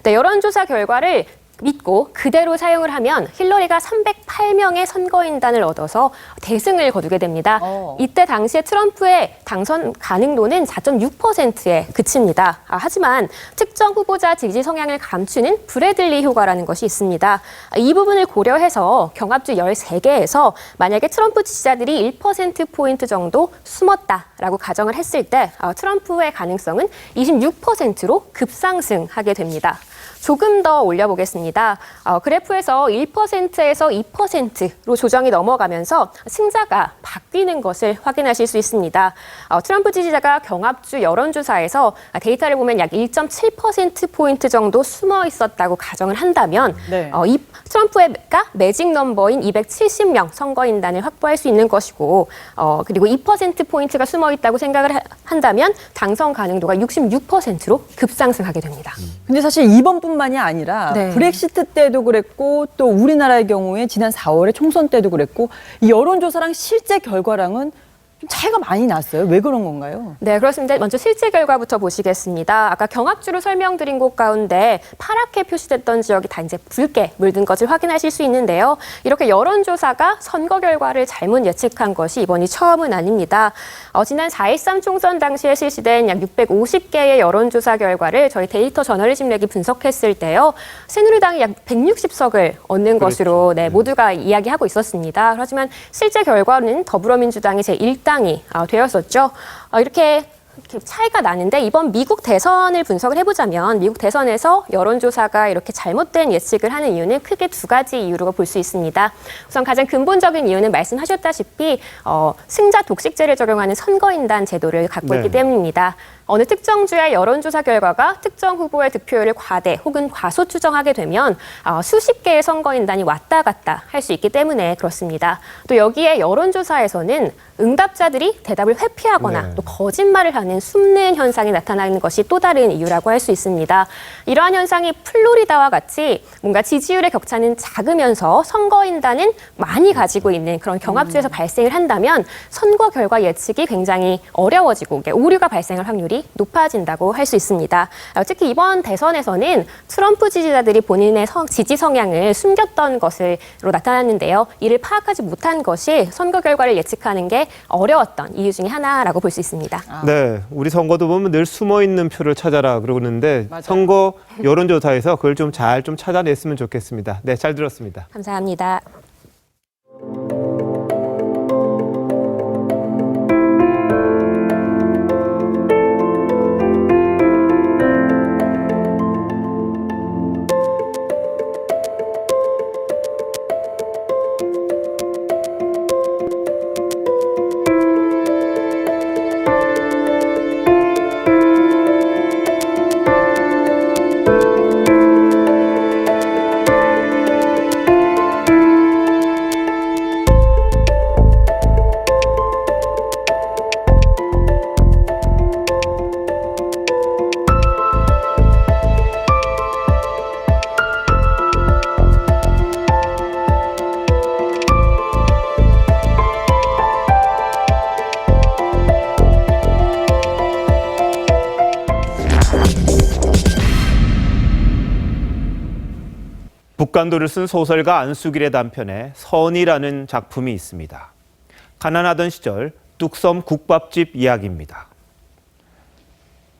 네, 여론조사 결과를 믿고 그대로 사용을 하면 힐러리가 308명의 선거인단을 얻어서 대승을 거두게 됩니다. 이때 당시에 트럼프의 당선 가능도는 4.6%에 그칩니다. 하지만 특정 후보자 지지 성향을 감추는 브래들리 효과라는 것이 있습니다. 이 부분을 고려해서 경합주 13개에서 만약에 트럼프 지지자들이 1%포인트 정도 숨었다라고 가정을 했을 때 트럼프의 가능성은 26%로 급상승하게 됩니다. 조금 더 올려보겠습니다. 그래프에서 1%에서 2%로 조정이 넘어가면서 승자가 바뀌는 것을 확인하실 수 있습니다. 트럼프 지지자가 경합주 여론조사에서 데이터를 보면 약 1.7%포인트 정도 숨어 있었다고 가정을 한다면 이 트럼프가 매직 넘버인 270명 선거인단을 확보할 수 있는 것이고 그리고 2%포인트가 숨어 있다고 생각을 한다면 당선 가능도가 66%로 급상승하게 됩니다. 근데 사실 이번 뿐만이 아니라 브렉시트 때도 그랬고 또 우리나라의 경우에 지난 4월에 총선 때도 그랬고 이 여론조사랑 실제 결과랑은 좀 차이가 많이 났어요. 왜 그런 건가요? 네, 그렇습니다. 먼저 실제 결과부터 보시겠습니다. 아까 경합주로 설명드린 곳 가운데 파랗게 표시됐던 지역이 다 이제 붉게 물든 것을 확인하실 수 있는데요. 이렇게 여론조사가 선거 결과를 잘못 예측한 것이 이번이 처음은 아닙니다. 지난 4.13 총선 당시에 실시된 약 650개의 여론조사 결과를 저희 데이터 저널리즘 랩이 분석했을 때요. 새누리당이 약 160석을 얻는 것으로 모두가 이야기하고 있었습니다. 하지만 실제 결과는 더불어민주당이 제1당이 되었었죠. 이렇게 차이가 나는데 이번 미국 대선을 분석을 해보자면 미국 대선에서 여론조사가 이렇게 잘못된 예측을 하는 이유는 크게 두 가지 이유로 볼 수 있습니다. 우선 가장 근본적인 이유는 말씀하셨다시피 승자 독식제를 적용하는 선거인단 제도를 갖고 있기 때문입니다. 어느 특정 주의 여론조사 결과가 특정 후보의 득표율을 과대 혹은 과소 추정하게 되면 수십 개의 선거인단이 왔다 갔다 할 수 있기 때문에 그렇습니다. 또 여기에 여론조사에서는 응답자들이 대답을 회피하거나 또 거짓말을 하는 숨는 현상이 나타나는 것이 또 다른 이유라고 할 수 있습니다. 이러한 현상이 플로리다와 같이 뭔가 지지율의 격차는 작으면서 선거인단은 많이 가지고 있는 그런 경합주에서 발생을 한다면 선거 결과 예측이 굉장히 어려워지고 오류가 발생할 확률이 가능성이 높아진다고 할 수 있습니다. 특히 이번 대선에서는 트럼프 지지자들이 본인의 지지 성향을 숨겼던 것으로 나타났는데요. 이를 파악하지 못한 것이 선거 결과를 예측하는 게 어려웠던 이유 중에 하나라고 볼 수 있습니다. 네, 우리 선거도 보면 늘 숨어있는 표를 찾아라 그러는데 선거 여론조사에서 그걸 좀 잘 찾아냈으면 좋겠습니다. 네, 잘 들었습니다. 감사합니다. 북간도를 쓴 소설가 안수길의 단편에 선이라는 작품이 있습니다. 가난하던 시절 뚝섬 국밥집 이야기입니다.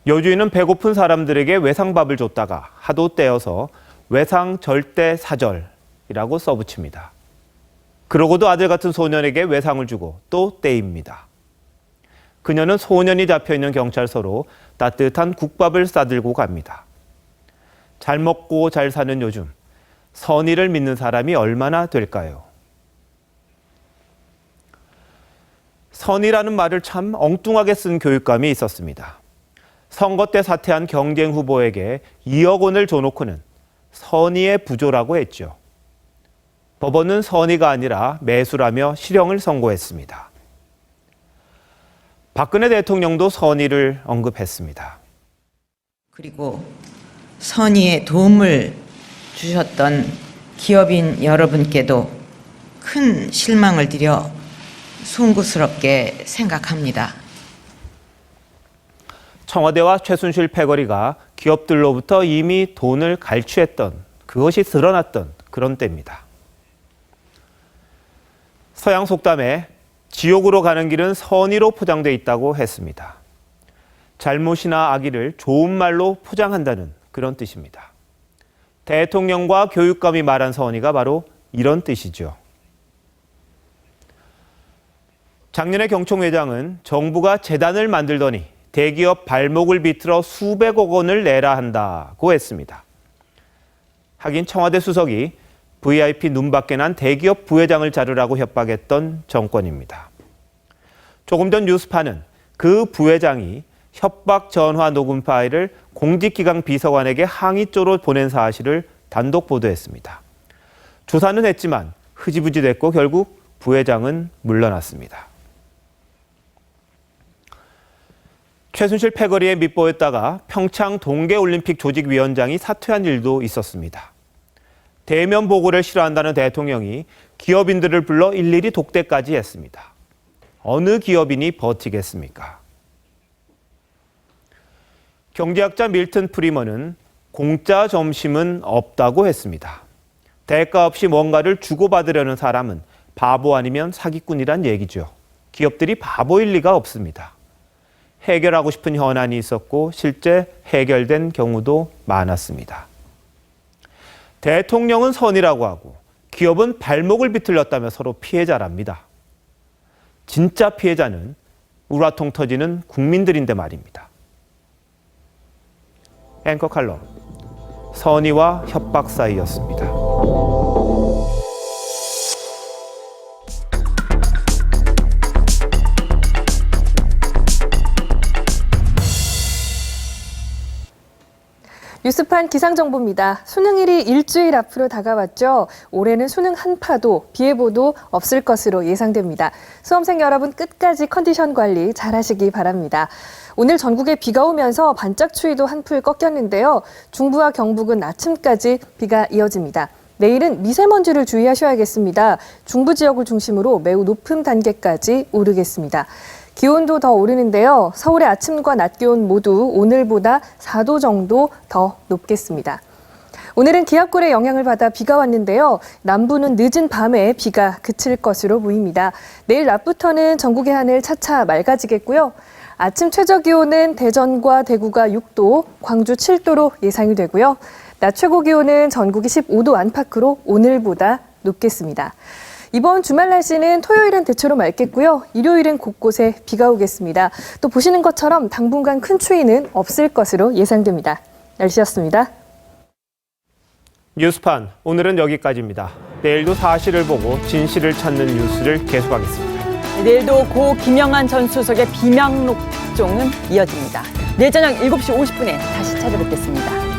여주인은 배고픈 사람들에게 외상밥을 줬다가 하도 떼어서 외상절대사절이라고 써붙입니다. 그러고도 아들 같은 소년에게 외상을 주고 또 떼입니다. 그녀는 소년이 잡혀있는 경찰서로 따뜻한 국밥을 싸들고 갑니다. 잘 먹고 잘 사는 요즘, 선의를 믿는 사람이 얼마나 될까요? 선의라는 말을 참 엉뚱하게 쓴 교육감이 있었습니다. 선거 때 사퇴한 경쟁 후보에게 2억 원을 줘놓고는 선의의 부조라고 했죠. 법원은 선의가 아니라 매수라며 실형을 선고했습니다. 박근혜 대통령도 선의를 언급했습니다. 그리고 선의의 도움을 주셨던 기업인 여러분께도 큰 실망을 드려 송구스럽게 생각합니다. 청와대와 최순실 패거리가 기업들로부터 이미 돈을 갈취했던, 그것이 드러났던 그런 때입니다. 서양 속담에 지옥으로 가는 길은 선의로 포장돼 있다고 했습니다. 잘못이나 악의를 좋은 말로 포장한다는 그런 뜻입니다. 대통령과 교육감이 말한 선의가 바로 이런 뜻이죠. 작년에 경총회장은 정부가 재단을 만들더니 대기업 발목을 비틀어 수백억 원을 내라 한다고 했습니다. 하긴 청와대 수석이 VIP 눈밖에 난 대기업 부회장을 자르라고 협박했던 정권입니다. 조금 전 뉴스파는 그 부회장이 협박 전화 녹음 파일을 공직기강 비서관에게 항의조로 보낸 사실을 단독 보도했습니다. 조사는 했지만 흐지부지 됐고 결국 부회장은 물러났습니다. 최순실 패거리에 밑보였다가 평창 동계올림픽 조직위원장이 사퇴한 일도 있었습니다. 대면 보고를 싫어한다는 대통령이 기업인들을 불러 일일이 독대까지 했습니다. 어느 기업인이 버티겠습니까? 경제학자 밀턴 프리먼은 공짜 점심은 없다고 했습니다. 대가 없이 뭔가를 주고받으려는 사람은 바보 아니면 사기꾼이란 얘기죠. 기업들이 바보일 리가 없습니다. 해결하고 싶은 현안이 있었고 실제 해결된 경우도 많았습니다. 대통령은 선이라고 하고 기업은 발목을 비틀렸다며 서로 피해자랍니다. 진짜 피해자는 우라통 터지는 국민들인데 말입니다. 앵커 칼럼, 선의와 협박 사이였습니다. 뉴스판 기상정보입니다. 수능일이 일주일 앞으로 다가왔죠. 올해는 수능 한파도 비 예보도 없을 것으로 예상됩니다. 수험생 여러분 끝까지 컨디션 관리 잘 하시기 바랍니다. 오늘 전국에 비가 오면서 반짝 추위도 한풀 꺾였는데요. 중부와 경북은 아침까지 비가 이어집니다. 내일은 미세먼지를 주의하셔야겠습니다. 중부 지역을 중심으로 매우 높은 단계까지 오르겠습니다. 기온도 더 오르는데요. 서울의 아침과 낮 기온 모두 오늘보다 4도 정도 더 높겠습니다. 오늘은 기압골의 영향을 받아 비가 왔는데요. 남부는 늦은 밤에 비가 그칠 것으로 보입니다. 내일 낮부터는 전국의 하늘 차차 맑아지겠고요. 아침 최저 기온은 대전과 대구가 6도, 광주 7도로 예상이 되고요. 낮 최고 기온은 전국이 15도 안팎으로 오늘보다 높겠습니다. 이번 주말 날씨는 토요일은 대체로 맑겠고요. 일요일은 곳곳에 비가 오겠습니다. 또 보시는 것처럼 당분간 큰 추위는 없을 것으로 예상됩니다. 날씨였습니다. 뉴스판 오늘은 여기까지입니다. 내일도 사실을 보고 진실을 찾는 뉴스를 계속하겠습니다. 내일도 고 김영한 전 수석의 비명록종은 이어집니다. 내일 저녁 7시 50분에 다시 찾아뵙겠습니다.